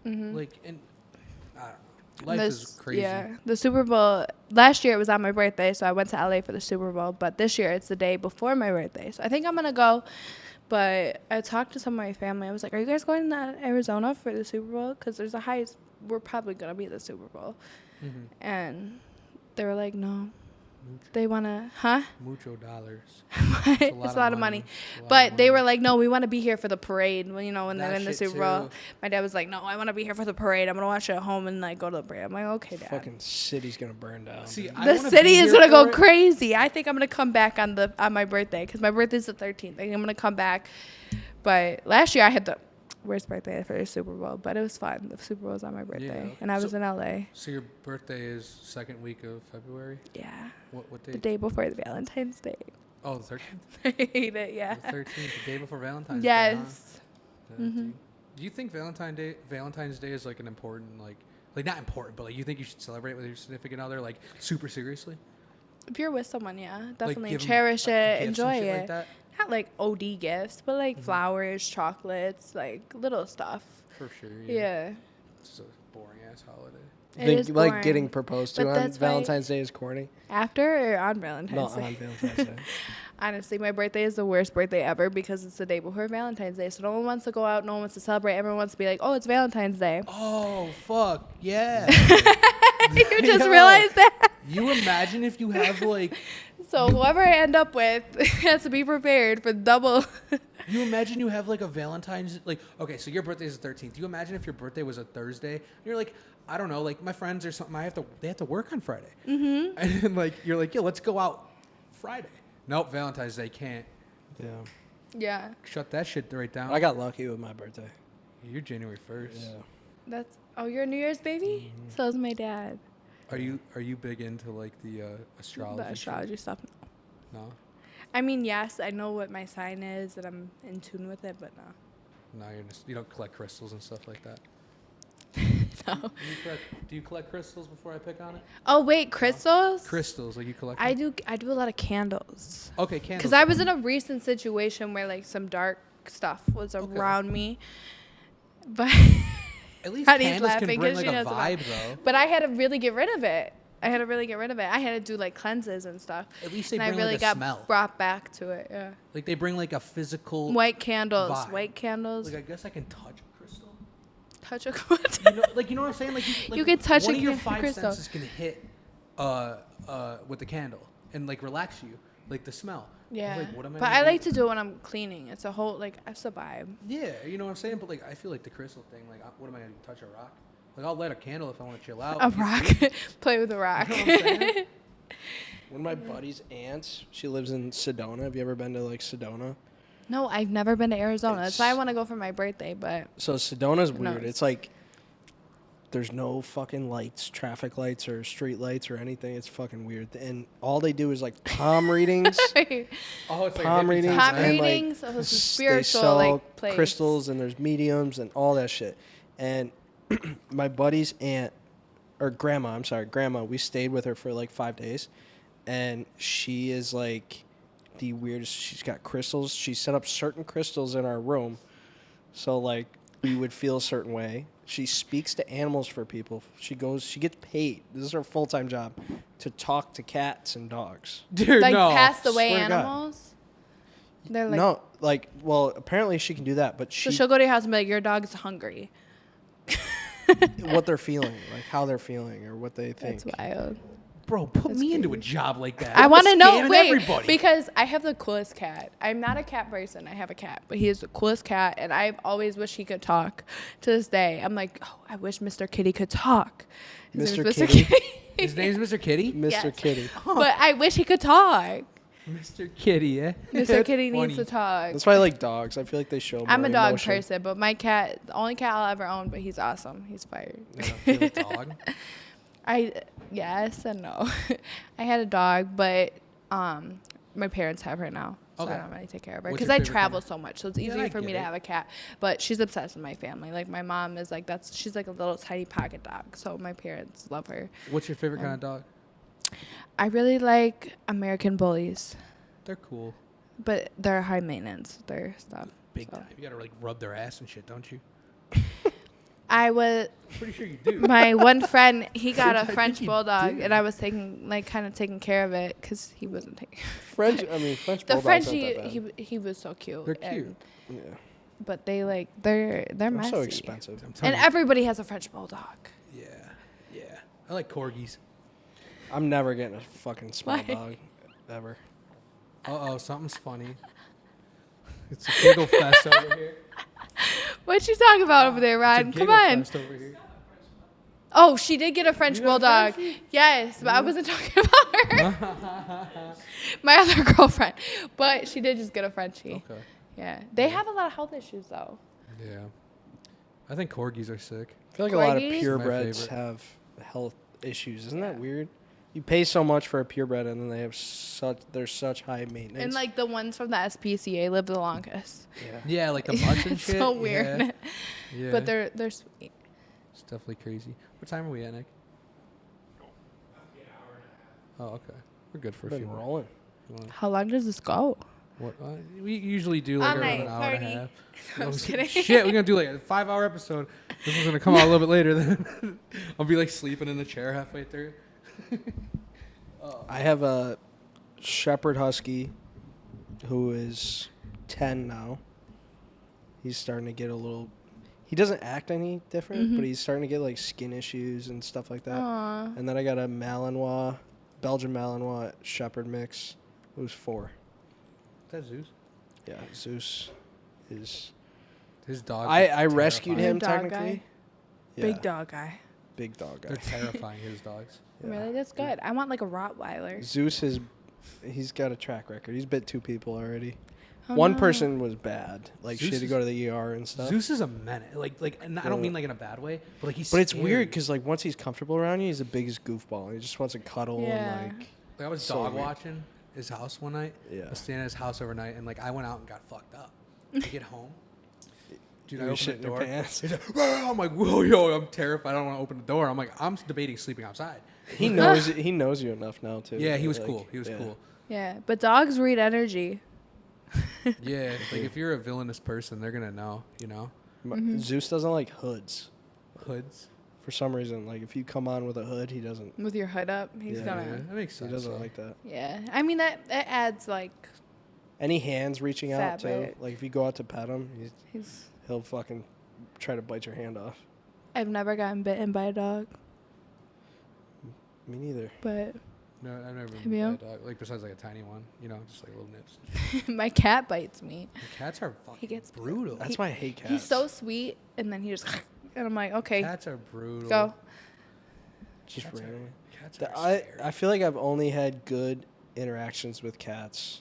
Mm-hmm. Like, and I don't know. Life is crazy. Yeah, the Super Bowl last year it was on my birthday, so I went to LA for the Super Bowl. But this year it's the day before my birthday, so I think I'm gonna go. But I talked to some of my family. I was like, "Are you guys going to Arizona for the Super Bowl? Because there's a high. We're probably gonna be at the Super Bowl." Mm-hmm. And they were like, "No." They wanna, huh? Mucho dollars. It's a lot of money. But they were like, "No, we want to be here for the parade." When when they're That in the shit Super Bowl. too. My dad was like, "No, I want to be here for the parade. I'm gonna watch it at home and like go to the parade." I'm like, "Okay, Dad." Fucking city's gonna burn down. See, dude. I The wanna city be is here gonna go for it. crazy. I think I'm gonna come back on my birthday because my birthday's the 13th. I think I'm gonna come back. But last year I had the worst birthday for the Super Bowl, but it was fun. The Super Bowl was on my birthday, Yeah. and I was So- in LA. So your birthday is second week of February. Yeah, What the date? day before the Valentine's Day. Oh, the 13th. I hate it. Yeah. The 13th, the day before Valentine's Yes. Day. Huh? Do you think Valentine's Day is like an important like not important, but like you think you should celebrate with your significant other like super seriously? If you're with someone, yeah, definitely give 'em, cherish like, it, gifts and enjoy shit it. Like that? Not like OD gifts, but like flowers, chocolates, like little stuff. For sure. Yeah. It's just a boring ass holiday. It Think, is like boring. getting proposed to But on that's why- Valentine's Day is corny. After or on Not Valentine's Day? on Valentine's Day. Honestly, my birthday is the worst birthday ever because it's the day before Valentine's Day. So no one wants to go out, no one wants to celebrate. Everyone wants to be like, "Oh, it's Valentine's Day." Oh fuck yeah! You just Yo. realized that. You imagine if you have like So whoever I end up with has to be prepared for double. you imagine you have like a Valentine's like okay, so your birthday is the 13th. You imagine if your birthday was a Thursday and you're like I don't know, like my friends or something. They have to work on Friday, and then, like you're like, yeah, let's go out Friday. Nope, Valentine's Day can't. Yeah. Yeah, Shut that shit right down. I got lucky with my birthday. You're January 1st. Yeah. that's. Oh, you're a New Year's baby. So is my dad. Are you big into like the astrology? The astrology stuff. No, I mean, yes, I know what my sign is and I'm in tune with it, but no. no, you don't collect crystals and stuff like that. No. Do you collect crystals before I pick on it? Oh wait, crystals? Crystals, like you collect. I them? do. I do a lot of candles. Okay, candles. Because I was in a recent situation where like some dark stuff was Okay. around me, but At least Honey's candles can laughing bring 'cause like she a knows about vibe though. but I had to really get rid of it. I had to do like cleanses and stuff. At least they And I bring really like a got smell. brought back to it. Yeah. Like they bring like a physical. White candles. vibe. White candles. Like I guess I can touch a crystal. Touch a You know what I'm saying? Like You can touch one a of your can- 5 crystal. senses can hit with the candle and like relax you, like the smell. Yeah. Like, what am I But gonna I do? like to do it when I'm cleaning. It's a whole like it's a vibe. Yeah, you know what I'm saying? But like I feel like the crystal thing. Like what am I gonna do? Touch a rock? Like I'll light a candle if I want to chill out. A rock. Play with a rock. You know what I'm saying? One of my buddy's aunts, she lives in Sedona. Have you ever been to like Sedona? No, I've never been to Arizona. That's why I It's- want to go for my birthday, but So Sedona's No, weird. it's- It's like there's no fucking lights, traffic lights or street lights or anything. It's fucking weird. And all they do is like palm readings. Oh, it's Palm like readings. Palm and, like, readings, so it's a they spiritual sell like place. crystals and there's mediums and all that shit. And my buddy's grandma, we stayed with her for like 5 days. And she is like the weirdest. She's got crystals. She set up certain crystals in our room. So like we would feel a certain way. She speaks to animals for people. She gets paid. This is her full-time job to talk to cats and dogs. Dude, Like no. passed away Swear to God. animals. They're like, No, like, well, apparently she can do that, but so she'll go to your house and be like, your dog's hungry. what they're feeling, like how they're feeling or what they think. That's wild. Bro, put me into a job like that. I want to know, Scamming wait, everybody. because I have the coolest cat. I'm not a cat person. I have a cat, but he is the coolest cat, and I've always wished he could talk. To this day, I'm like, oh, I wish Mr. Kitty could talk. His name is Mr. Kitty? His name's Mr. Kitty? Mr. Yes. Kitty. But I wish he could talk. Mr. Kitty, yeah. Mr. Kitty needs to talk. That's why I like dogs. I feel like they show more I'm a dog emotion. person, but my cat, the only cat I'll ever own, but he's awesome. He's fired. You have a dog? Yes and no. I had a dog, but my parents have her now, so Okay. I don't really take care of her What's because your I favorite travel color? so much, so it's Yeah, easier I for me get to it. have a cat. But she's obsessed with my family. Like my mom is like she's like a little tiny pocket dog, so my parents love her. What's your favorite kind of dog? I really like American bullies, They're cool. but they're high maintenance. Their stuff. Big so. time. You gotta like rub their ass and shit, don't you? I was Pretty sure you do. my one friend. He got I a think French you bulldog, do. and I was kind of taking care of it because he wasn't taking. French The bulldogs Frenchie, aren't that he was so cute. They're cute. and- bad. Yeah. But they like they're They're messy. so expensive. I'm telling And you. everybody has a French bulldog. Yeah. Yeah. I like corgis. I'm never getting a fucking small Why? dog ever. Uh-oh, something's funny. It's a giggle fest over here. What you talking about over there, It's a Ryan? Come giggle on. fest over here. Oh, she did get a French You got a bulldog. Frenchie? Yes, but I wasn't talking about her. My other girlfriend. But she did just get a Frenchie. Okay. Yeah. They have a lot of health issues though. Yeah. I think corgis are sick. I feel like a lot of Corgis? purebreds favorite. have health issues. Isn't that weird? You pay so much for a purebred and then they're such high maintenance. And like the ones from the SPCA live the longest. yeah. Yeah, like the butts and It's shit. so weird. Yeah. Yeah. But they're sweet. It's definitely crazy. What time are we at, Nick? Oh, okay. We're good for a Been few more. rolling. You wanna- How long does this go? What, we usually do like All around night, an hour party. and a half. I'm just kidding. Shit, we're gonna do like a 5-hour episode. This one's gonna come out a little bit later. Then I'll be like sleeping in the chair halfway through. I have a Shepherd Husky who is 10 now. He's starting to get a little... He doesn't act any different, but he's starting to get like skin issues and stuff like that. Aw. And then I got a Malinois, Belgian Malinois Shepherd mix, who's 4. Is that Zeus? Yeah, Zeus is... His dog. I rescued You're a him dog technically. guy? Yeah, Big dog guy. Big dog guy. They're terrifying. His dogs. Yeah. Really? That's good. I want like a Rottweiler. Zeus he's got a track record. He's bit 2 people already. Oh, One no. person was bad. Like she Zeus had to is- go to the ER and stuff. Zeus is a menace. And I don't Yeah. mean like in a bad way, but like he's. But it's scary. weird because like once he's comfortable around you, he's the biggest goofball. He just wants to cuddle Yeah. and like Like, I was So dog weird. watching his house one night. Yeah. I was staying at his house overnight, and like I went out and got fucked up. I get home. Dude, I You open shit the in your door. pants. He's like, "Whoa," I'm like, whoa, yo, I'm terrified. I don't want to open the door. I'm like, I'm debating sleeping outside. he knows he knows you enough now too. Yeah, he was Like, cool. He was yeah. cool. Yeah, but dogs read energy. Yeah, like if you're a villainous person, they're gonna know. You know, Zeus doesn't like hoods hoods. for some reason. Like if you come on with a hood, he doesn't. With your hood up, he's Yeah. Yeah, gonna. that makes He sense. doesn't though. like that. Yeah, I mean that adds like Any hands reaching out too. Fabric. Like if you go out to pet him, he's. he'll fucking try to bite your hand off. I've never gotten bitten by a dog, Me neither. but No, I've never Have been you? by a dog. Like besides like a tiny one, you know, just like little nips. my cat bites me. The cats are fucking He gets brutal. That's why I hate cats. He's so sweet, and then he just and I'm like, okay, Cats are brutal. go. just Cats are- randomly. Cats The- are I scary. feel like I've only had good interactions with cats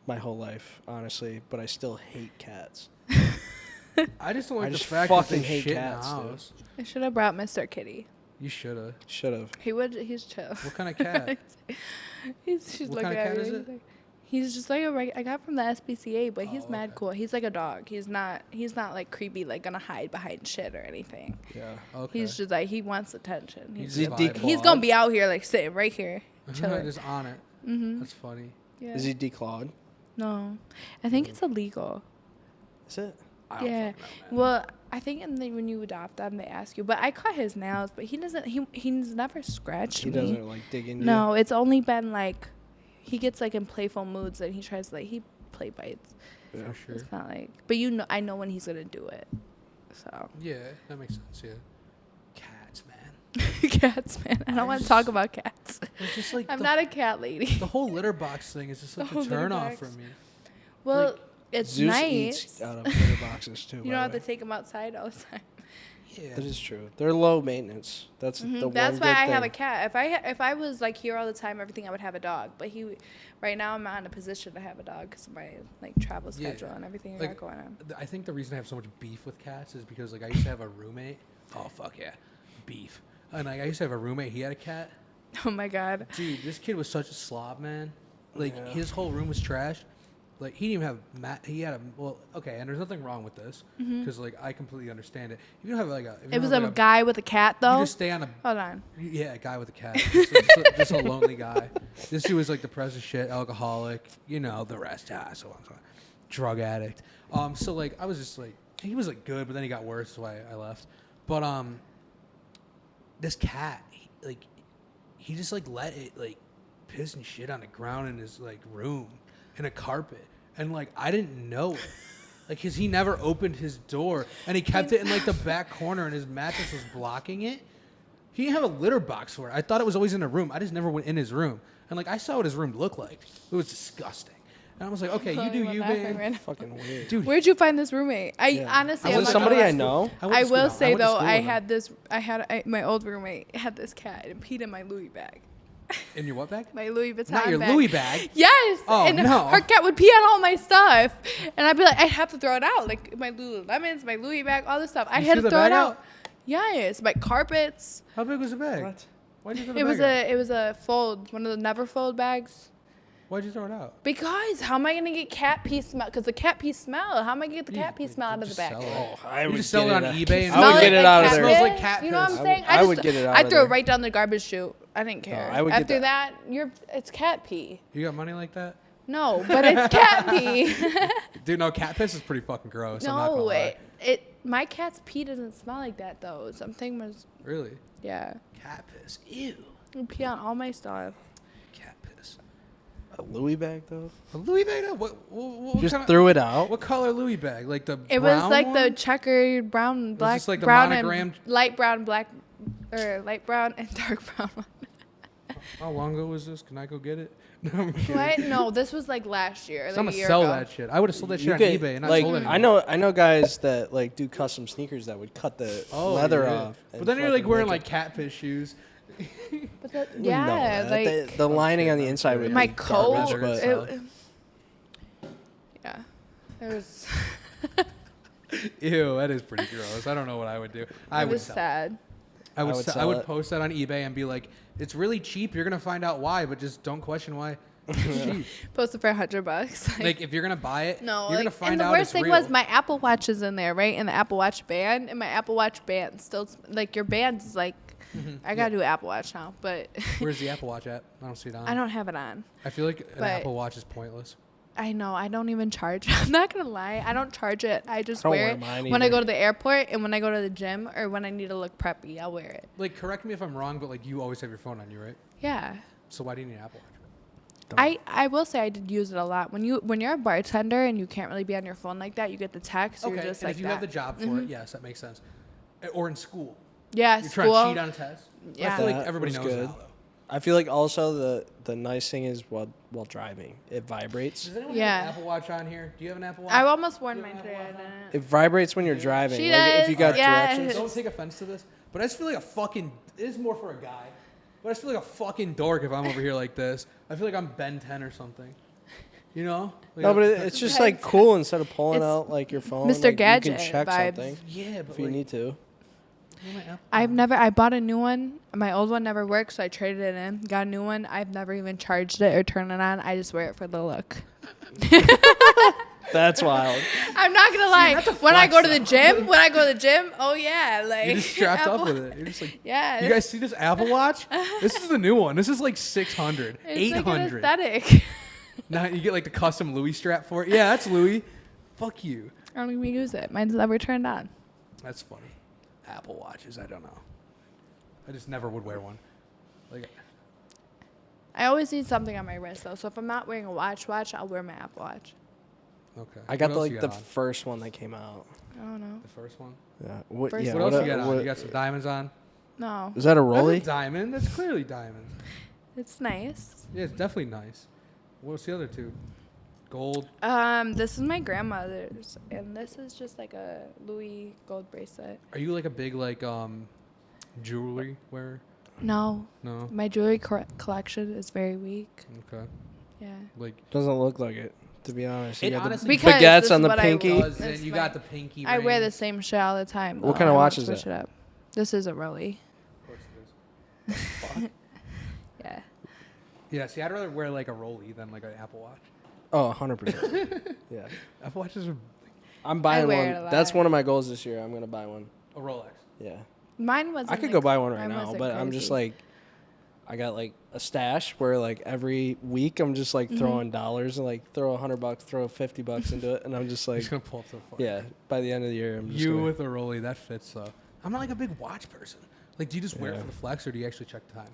my whole life, honestly, but I still hate cats. I just don't like I the just fact that fucking they hate shit cats, in the dude. house. I should have brought Mr. Kitty. You should have. Should have. He's chill. What kind of cat? She's What looking kind of at cat me. is He's it? like- He's just like I got from the SPCA, but he's mad okay. cool. He's like a dog. He's not like creepy, like gonna hide behind shit or anything. Yeah. Okay. He's just like he wants attention. He's He's, Is he vibing. he's gonna be out here like sitting right here, chilling. just on it. Mhm. That's funny. Yeah. Is he declawed? No, I think it's illegal. Is it? I don't Yeah. fucking know, man. Well, I think when you adopt them, they ask you. But I cut his nails, but he doesn't. He's never scratched He me. doesn't like dig into. No, it's only been like he gets like in playful moods and he tries to he play bites. Yeah. For sure. It's not like, but I know when he's gonna do it. So Yeah, that makes sense. Yeah. Cats, man. cats, man. I don't want to just- talk about cats. It's just like I'm the, not a cat lady. the whole litter box thing is just The like a whole litter turn off box. for me. Well, like, it's Zeus nice. eats out of litter boxes too. You by don't have the to way. take them outside all the time. Yeah. That is true. They're low maintenance. That's the one That's why good I have a thing. cat. If I was like here all the time, everything I would have a dog. But right now I'm not in a position to have a dog because of my like travel Yeah. schedule and everything I Like, got going on. I think the reason I have so much beef with cats is because like I used to have a roommate. Oh fuck yeah, beef. And like I used to have a roommate. He had a cat. Oh my god. Dude, this kid was such a slob, man. Like Yeah. his whole room was trash. Like he didn't even have mat. He had a okay, and there's nothing wrong with this because like I completely understand it. If you don't have like a, if you It don't was have, a like, guy with a cat You though. just stay on a Hold on. yeah, a guy with a cat. Just a lonely guy. This dude was like depressed as shit, alcoholic, you know, the rest. So on and so on. Drug addict. So like I was just like he was like good, but then he got worse, so I left. But this cat, he just like let it like piss and shit on the ground in his like room in a carpet, and like I didn't know it. Like, cause he never opened his door, and he kept it in like the back corner, and his mattress was blocking it. He didn't have a litter box for it. I thought it was always in a room. I just never went in his room, and like I saw what his room looked like. It was disgusting, and I was like, okay, you do you, man. Fucking weird. Dude, Where'd you find this roommate? Yeah. Honestly, Was I'm it not somebody gonna I lie. know? I will say though, I my old roommate had this cat and peed in my Louis bag. in your what bag? My Louis Vuitton Not your bag. Louis bag. Yes. Oh, and no. her cat would pee on all my stuff, and I'd be like, I have to throw it out, like my Lululemons, my Louis bag, all this stuff. I You had threw to the throw it bag out. out? Yes, my carpets. How big was the bag? What? Why'd you throw the It bag was out? a fold, one of the never fold bags. Why'd you throw it out? Because how am I gonna get cat pee smell? Because the cat pee smell. How am I gonna get the cat pee smell out of the Just bag? sell it. Oh, I You would just sell get it on out- eBay and I would Smell get like it out of cat there. Smells piss? like cat You know what piss. I'm saying? I would get it out I of throw it there. right down the garbage chute. I didn't care. I would get After that. it's cat pee. You got money like that? No, but it's cat pee. Dude, no, cat piss is pretty fucking gross. I'm not gonna No, lie. my cat's pee doesn't smell like that though. Something was Really? yeah. Cat piss. Ew. It pee on all my stuff. Cat piss. A Louis bag though. A Louis bag? What Just kinda- threw it out. What color Louis bag? Like the It was brown like the one? checkered brown, black, this like the brown, monogrammed- and light brown, black, or light brown and dark brown one. How long ago was this? Can I go get it? No, I'm kidding. What? No, this was like last year. Like I'm a gonna year sell ago. that shit. I would have sold that shit You on could, eBay and not like, told anyone. I know guys that like do custom sneakers that would cut the leather yeah. off. But and then you're like fucking wearing make like cat piss shoes. But that, it- yeah, No, like the lining on the inside would my be coat. garbage, but Yeah, it was. Ew, that is pretty gross. I don't know what I would do. I It would was sell. sad. I would sell it. post that on eBay and be like, it's really cheap. You're gonna find out why, but just don't question why. It's cheap. Posted for $100. Like if you're gonna buy it, no, you're like, gonna find and the out worst it's thing real. was my Apple Watch is in there, right? And the Apple Watch band, and my Apple Watch band still like your band is like. I gotta do Apple Watch now, but Where's the Apple Watch at? I don't see it on. I don't have it on. I feel like an but- Apple Watch is pointless. I know. I don't even charge. I'm not gonna lie. I don't charge it. I just I don't wear wear it mine when I either. go to the airport and when I go to the gym or when I need to look preppy. I'll wear it. Like, correct me if I'm wrong, but like you always have your phone on you, right? Yeah. So why do you need an Apple Watch? I will say I did use it a lot. When you're a bartender and you can't really be on your phone like that, you get the text. Okay, You're just and like if you that. have the job for it, yes, that makes sense. Or in school, yeah, you're school. trying to cheat on a test. Yeah. I feel like That everybody was knows good. that. Though. I feel like also the nice thing is while driving, it vibrates. Does anyone Yeah. have an Apple Watch on here? Do you have an Apple Watch? I almost worn You mine have today. an I Apple Watch? didn't. It vibrates when you're driving. She like if you does, got yeah. directions. Don't take offense to this, but I just feel like a fucking. It is more for a guy, but I just feel like a fucking dork if I'm over here like this. I feel like I'm Ben 10 or something. You know? Like, No, but it's just like cool instead of pulling It's out like your phone. Mr. Like, Gadget you can check vibes. something yeah, but if you need to. I bought a new one. My old one never worked, so I traded it in. Got a new one. I've never even charged it or turned it on. I just wear it for the look. That's wild. I'm not gonna lie. When I go to the gym, oh yeah, like You're just strapped up Apple- with it. You're just like, Yeah. you guys see this Apple Watch? This is the new one. This is like 600, It's 800. like an aesthetic. Now you get like the custom Louis strap for it. Yeah, that's Louis. Fuck you. I don't even use it. Mine's never turned on. That's funny. Apple Watches, I don't know. I just never would wear one. Like, I always need something on my wrist though. So if I'm not wearing a watch, I'll wear my Apple Watch. okay. I got What else like you the on? first one that came out. I don't know. The first one. Yeah. What? First Yeah. one. What else you got on? what- You got some diamonds on? No, is that a That's a Rolly? diamond. That's clearly diamonds. it's nice. Yeah, it's definitely nice. What's the other two? Gold. This is my grandmother's, and this is just like a Louis gold bracelet. Are you like a big like jewelry wearer? No, No. my jewelry collection is very weak. Okay. Yeah. Like Doesn't look like it, to be honest. You It got honestly- the Because baguettes this on is the what I pinky. wore. does it. It's You my- got the pinky. I wear the rings. same shit all the time. What though. kind of I don't watch is switch it? it up. This is a Rolly. Of course it is. Fuck. Yeah. Yeah. See, I'd rather wear like a Rolly than like an Apple Watch. Oh, 100%. Yeah. Apple Watches are I'm buying wear it a one. That's lot. one of my goals this year. I'm going to buy one. a Rolex. Yeah. Mine wasn't. I could like- go buy one right mine now, wasn't but I'm just crazy. like, I got like a stash where like every week I'm just like throwing dollars and like throw $100, throw $50 into it, and I'm just I'm like, just gonna pull up the phone. yeah. By the end of the year, I'm just You gonna, with a Rolly, that fits though. I'm not like a big watch person. Like, do you just wear it Yeah. for the flex, or do you actually check the time?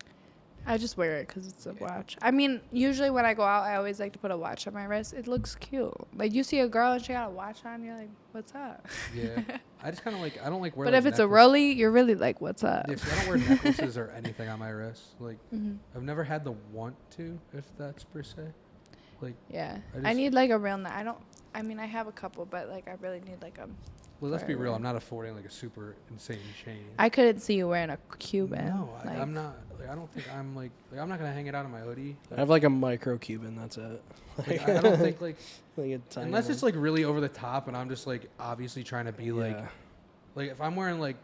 I just wear it because it's a watch. I mean, usually when I go out, I always like to put a watch on my wrist. It looks cute. Like you see a girl and she got a watch on, you're like, "What's up?" Yeah. I just kind of like. I don't like wear. But like, if it's a necklace- Rolly, you're really like, "What's up?" Yeah, see, I don't wear necklaces or anything on my wrist. Like, Mm-hmm. I've never had the want to, if that's per se. Like, Yeah, I I just- need like a real. I don't. I mean, I have a couple, but like I really need like a. well, let's be real. Forever. I'm not affording like a super insane chain. I couldn't see you wearing a Cuban. No, like, I'm not. Like, I don't think I'm like. I'm not gonna hang it out on my hoodie. I have like a micro Cuban. That's it. Like, I don't think like Like a tiny unless one. it's like really over the top, and I'm just like obviously trying to be like. Yeah. Like if I'm wearing like,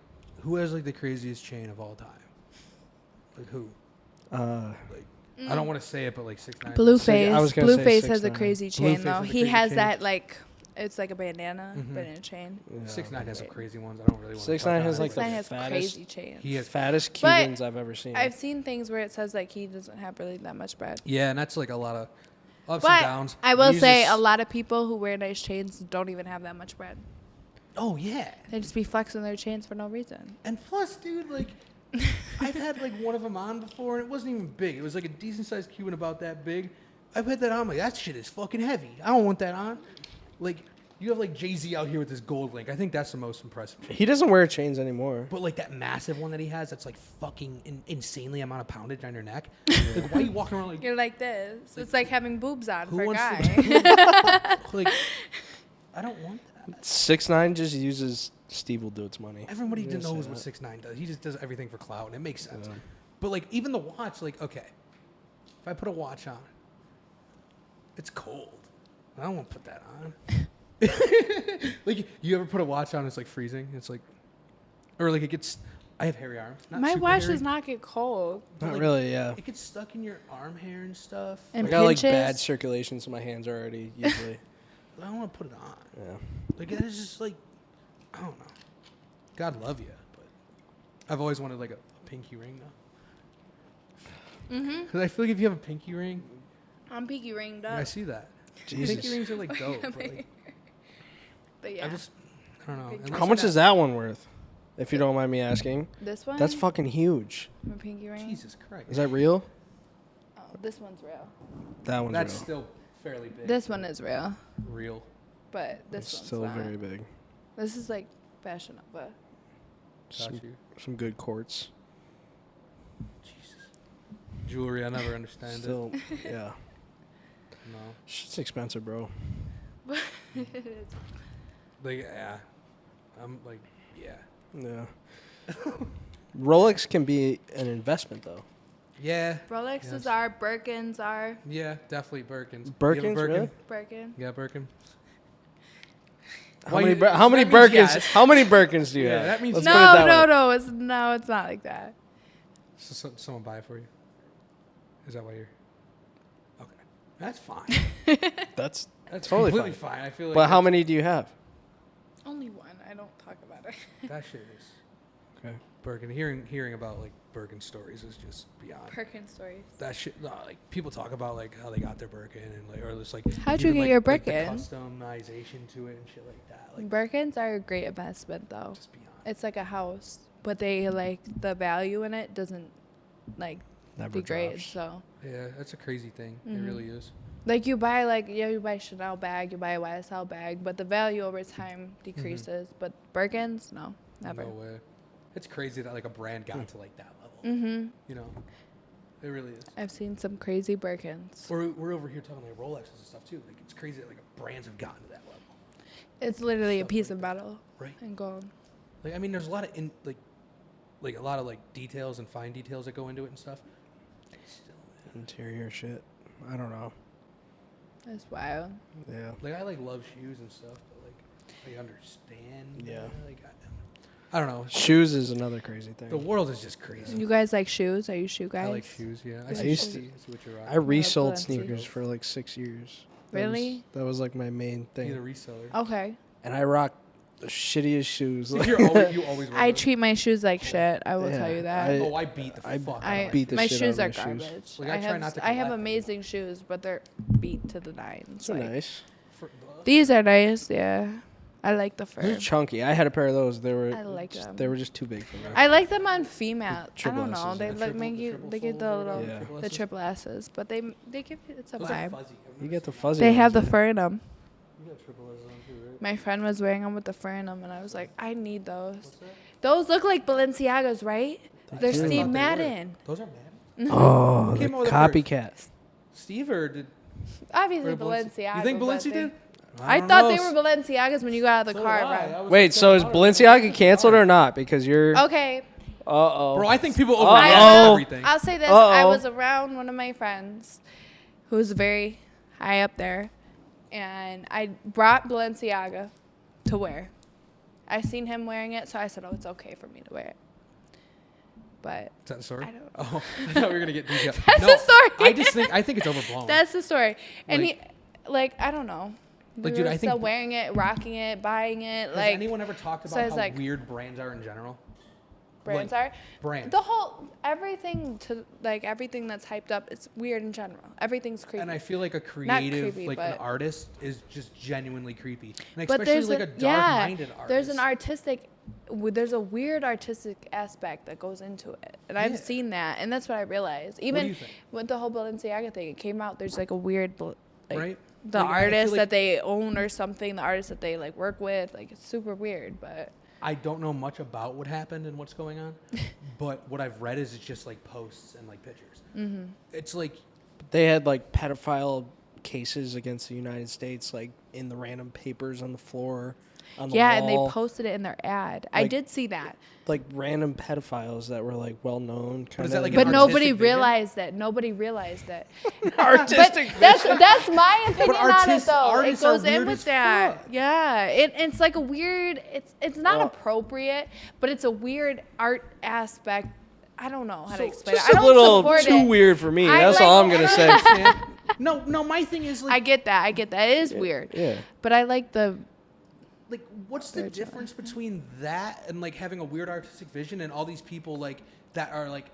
who has like the craziest chain of all time? Like who? Like I don't want to say it, but like 6ix9ine. Blueface. I was gonna say Blueface has a 6ix9ine. crazy chain Blueface though. has a He crazy has chain. that like, it's like a bandana Mhm. but in a chain. Yeah. 6ix9ine has some crazy ones. I don't really want. 6ix9ine has, like, the 6ix9ine has fattest- crazy chains. He has. Fattest But Cubans I've ever seen. I've seen things where it says like he doesn't have really that much bread. Yeah, and that's like a lot of ups and But downs. I will He say uses- a lot of people who wear nice chains don't even have that much bread. Oh yeah, They just be flexing their chains for no reason. and plus, dude, like I've had like one of them on before, and it wasn't even big. It was like a decent sized Cuban, about that big. I've had that on. I'm like, that shit is fucking heavy. I don't want that on. Like, you have like Jay-Z out here with this gold link. I think that's the most impressive. he doesn't wear chains anymore. But like that massive one that he has, that's like fucking insanely amount of poundage on your neck. Like, why are you walking around like? You're like this. It's like having boobs on Who for a wants guy. to? Like, I don't want that. 6ix9ine just uses Steve will do its money. Everybody I'm gonna knows say what that. 6ix9ine does. He just does everything for clout, and it makes sense. Yeah. But like even the watch, like okay, if I put a watch on, it's cold. I don't want to put that on. Like you ever put a watch on? It's like freezing. It's like, or like it gets. I have hairy arms. Not My super watch hairy, does not get cold. but, Not like, really, yeah. It gets stuck in your arm hair and stuff. And I got like pinches. bad circulation, so my hands are already usually. I don't want to put it on. Yeah. Like it's just like, I don't know. God love you, but I've always wanted like a pinky ring though. Because I feel like if you have a pinky ring, I'm pinky ringed yeah, I up. see that. Jesus. Pinky rings are like dope. But, like, But yeah. I don't know. Pinky Unless How I much got- is that one worth? If you don't mind me asking. This one? That's fucking huge. My pinky ring. Jesus Christ. Is that real? Oh, this one's real. That one's That's real. still fairly big. This one is real, real. but this It's one's still not. very big. This is like Fashion Nova. Got Some, you. some good quartz. Jesus. Jewelry, I never understand Still, yeah. it. No. Shit's expensive, bro. Like, yeah. I'm like, yeah. Yeah. Rolex can be an investment, though. Yeah. Rolexes Yes. are, Birkins are. Yeah, definitely Birkins. You have a Birkins, Birkin? really? Birkin. Yeah, Birkin. How Why many you- how many that means Birkins? yes. How many Birkins do you Yeah, have? that means Let's yes. put it that way. No, it's not like that. So, someone buy it for you? Is that why you're... Okay. That's fine. That's That's totally completely fine. fine. I feel like But how that's- many do you have? Only one. I don't talk about it. That shit is... Okay. Birkin. Hearing about, like, Birkin stories is just beyond. Birkin stories. That shit, no, like, people talk about, like, how they got their Birkin and, like, or just, like... How'd you even, get like, your like, the Birkin? customization to it and shit like that. Like, Birkins are a great investment, though. just beyond. It's like a house, but they like the value in it doesn't like Never degrade. drops. So Yeah, that's a crazy thing. It Mhm. really is. like you buy you buy Chanel bag, you buy a YSL bag, but the value over time decreases. But Birkins, no, never. No way. It's crazy that, like, a brand got to, like, that level. Mhm. You know? It really is. I've seen some crazy Birkins. We're over here talking, like, Rolexes and stuff, too. Like, it's crazy that, like, brands have gotten to that level. It's literally a Stuff piece like of that. metal Right. and gold. Like, I mean, there's a lot of, a lot of, like, details and fine details that go into it and stuff. Still, man. Interior shit. I don't know. That's wild. Yeah. Like, I, like, love shoes and stuff, but, like, I understand. Yeah. Like, I don't know. Shoes is another crazy thing. The world is just crazy. You guys like shoes? Are you shoe guys? I like shoes, yeah. I used see what you're I rocking. resold Balenci. sneakers for like 6 years. Really? That was like my main You're thing. the reseller. Okay. And I rock the shittiest shoes. You always wear I those. treat my shoes like shit. I will tell Yeah, you that. Oh, I beat the I fuck out I of beat the my shit shoes out are of my shoes. garbage. Like, I try not to I have collect them. amazing shoes, but they're beat to the nines. They're Like, nice. these are nice, yeah. I like the fur. They're chunky. I had a pair of those. They were I like them. They were just too big for me. I like them on female. I triple don't know. S's, They yeah. look make you. They give the little Yeah. the triple S's, but they give it. It's a Those are vibe. fuzzy. You get the fuzzy. They have the ones. fur in them. You got triple S's on too, right? My friend was wearing them with the fur in them, and I was like, I need those. What's that? Those look like Balenciagas, right? They're do. Steve Thought they were. Madden. Those are Madden. Oh, Who the came up with it first? copycat. Steve or did? Obviously or Balenciaga. You think but Balenci did? I don't thought know. they were Balenciagas when you got out of the So car, did I. bro. I was Wait, so is so Balenciaga canceled or not? Because you're. Okay, Uh-oh. Bro, I think people Uh-oh. overreact everything. I'll say this. I Uh-oh. was around one of my friends who's very high up there, and I brought Balenciaga to wear. I seen him wearing it, so I said, oh, it's okay for me to wear it. But Is that the story? I don't- Oh, I thought we were gonna get detailed. That's no, the story. I think it's overblown. that's the story. And Like- I don't know. Like, We dude, were I think- still wearing it, rocking it, buying it. Has Like, anyone ever talked so about it's how like- weird brands are in general? brands like, are. Brands. The whole everything that's hyped up, it's weird in general. Everything's creepy. And I feel like a Not creative, creepy, like an but- artist, is just genuinely creepy, and but especially like a dark-minded artist. there's an artistic, there's a weird artistic aspect that goes into it, and I've Yeah. seen that, and that's what I realized. do Even you think? with the whole Balenciaga thing, it came out. There's like a weird, like, Right? the Like, I feel artist like- that they own or something, the artist that they like work with, like it's super weird, but. I don't know much about what happened and what's going on, but what I've read is it's just like posts and like pictures. Mm-hmm. It's like They had like pedophile cases against the United States, like in the random papers on the floor, on the Yeah, wall. and they posted it in their ad. I Like- did see that. like random pedophiles that were like well known. is that like an But artistic nobody vision? realized that. Nobody realized that. Artistic But that's my opinion on it, artists- though. It artists are goes in weird with as that. fuck. Yeah, it's like a weird. It's not Well- appropriate, but it's a weird art aspect. I don't know how to explain Just it. I a don't little support too it. weird for me. I That's like- all I'm gonna say. no. My thing is like I get that. It is weird. Yeah. But I like the. like what's the difference between that and like having a weird artistic vision and all these people like that are like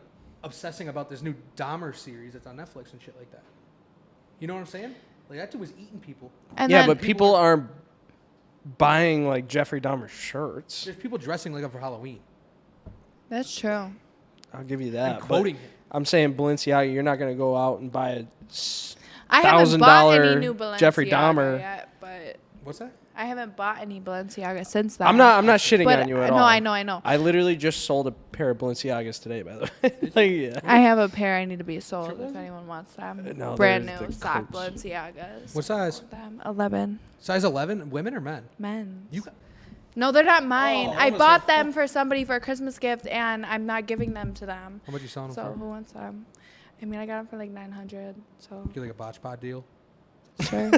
obsessing about this new Dahmer series that's on Netflix and shit like that? You know what I'm saying? Like that dude was eating people. And Yeah, then, but people aren't buying like Jeffrey Dahmer shirts. There's people dressing like him for Halloween That's true. I'll give you and that. But quoting him. I'm saying Balenciaga, you're not gonna go out and buy a I haven't bought any $1,000 new Balenciaga Jeffrey Dahmer. yet, but What's that? I haven't bought any Balenciaga since that. I'm not shitting But on you at no, all. I know. I literally just sold a pair of Balenciagas today, by the way. Like, yeah. I have a pair I need to be sold if anyone wants them. No, Brand there's new the stock coats. Balenciagas. What size? Them 11 Size 11? Women or men? men. You got, No, they're not mine. Oh, I I was bought like, them for somebody for a Christmas gift, and I'm not giving them to them. how much you selling them So for? who wants them? I mean, I got them for like $900. So Get like a BotchPod deal. sure.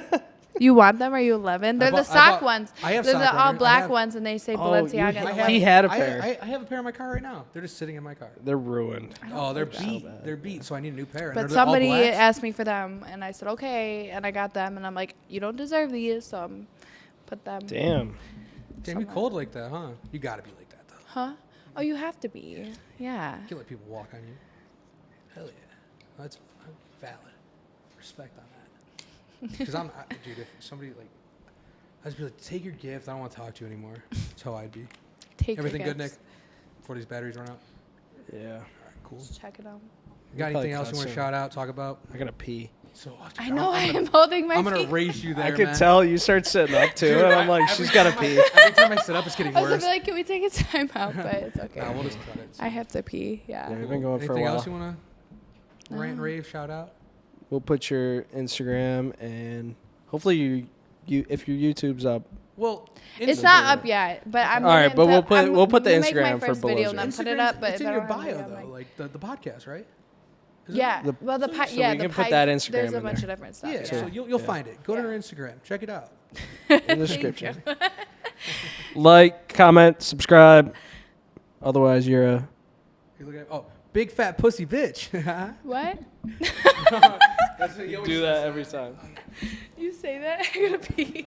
You want them? Are you 11? They're the sock ones. I have They're sock the all runners. black ones, and they say Balenciaga. you- on the he left. had a pair. I have a pair in my car right now. They're just sitting in my car. They're ruined. Oh, they're like beat. that. They're beat. So I need a new pair. And But they're all somebody blacks. asked me for them, and I said okay, and I got them, and I'm like, you don't deserve these, so I'm put them. Damn. Damn, you cold like that, huh? You gotta be like that though. Huh? Oh, you have to be. Yeah. You can't let people walk on you. Hell yeah. That's valid. Respect on that. Because dude, if somebody like, I'd just be like, take your gift. I don't want to talk to you anymore. That's how I'd be. Take Everything your good, Nick? gifts. Before these batteries run out. Yeah. All right, cool. Just check it out. You got Probably anything else you want to cut shout out, talk about? I gotta pee. So I know I'm holding my I'm gonna feet. race you there, I could man. tell you start sitting up too, and I'm like, she's gotta pee. Every time I sit up, it's getting I was gonna worse. be like, can we take a time out? But it's okay. Nah, we'll just cut it. I have to pee. Yeah. Yeah, we've been going for a Anything while. else you want to rant, rave, shout out? We'll put your Instagram and hopefully you if your YouTube's up. Well, It's not up yet, but I'm. All right, gonna but put- we'll put the I'm gonna make Instagram my for first below video and zero. then put it up. But it's if in I your don't have bio it, I'm though, like, like the podcast, right? Isn't yeah. The- Well, the so yeah, we the can put that Instagram There's a in bunch there. of different stuff. Yeah, Yeah. so you'll find it. Go to Yeah. her Instagram, check it out. In the description. Like, comment, subscribe. Otherwise, you're a. You look at big fat pussy bitch. What? That's what you always Do that every time. You say that? I gotta pee.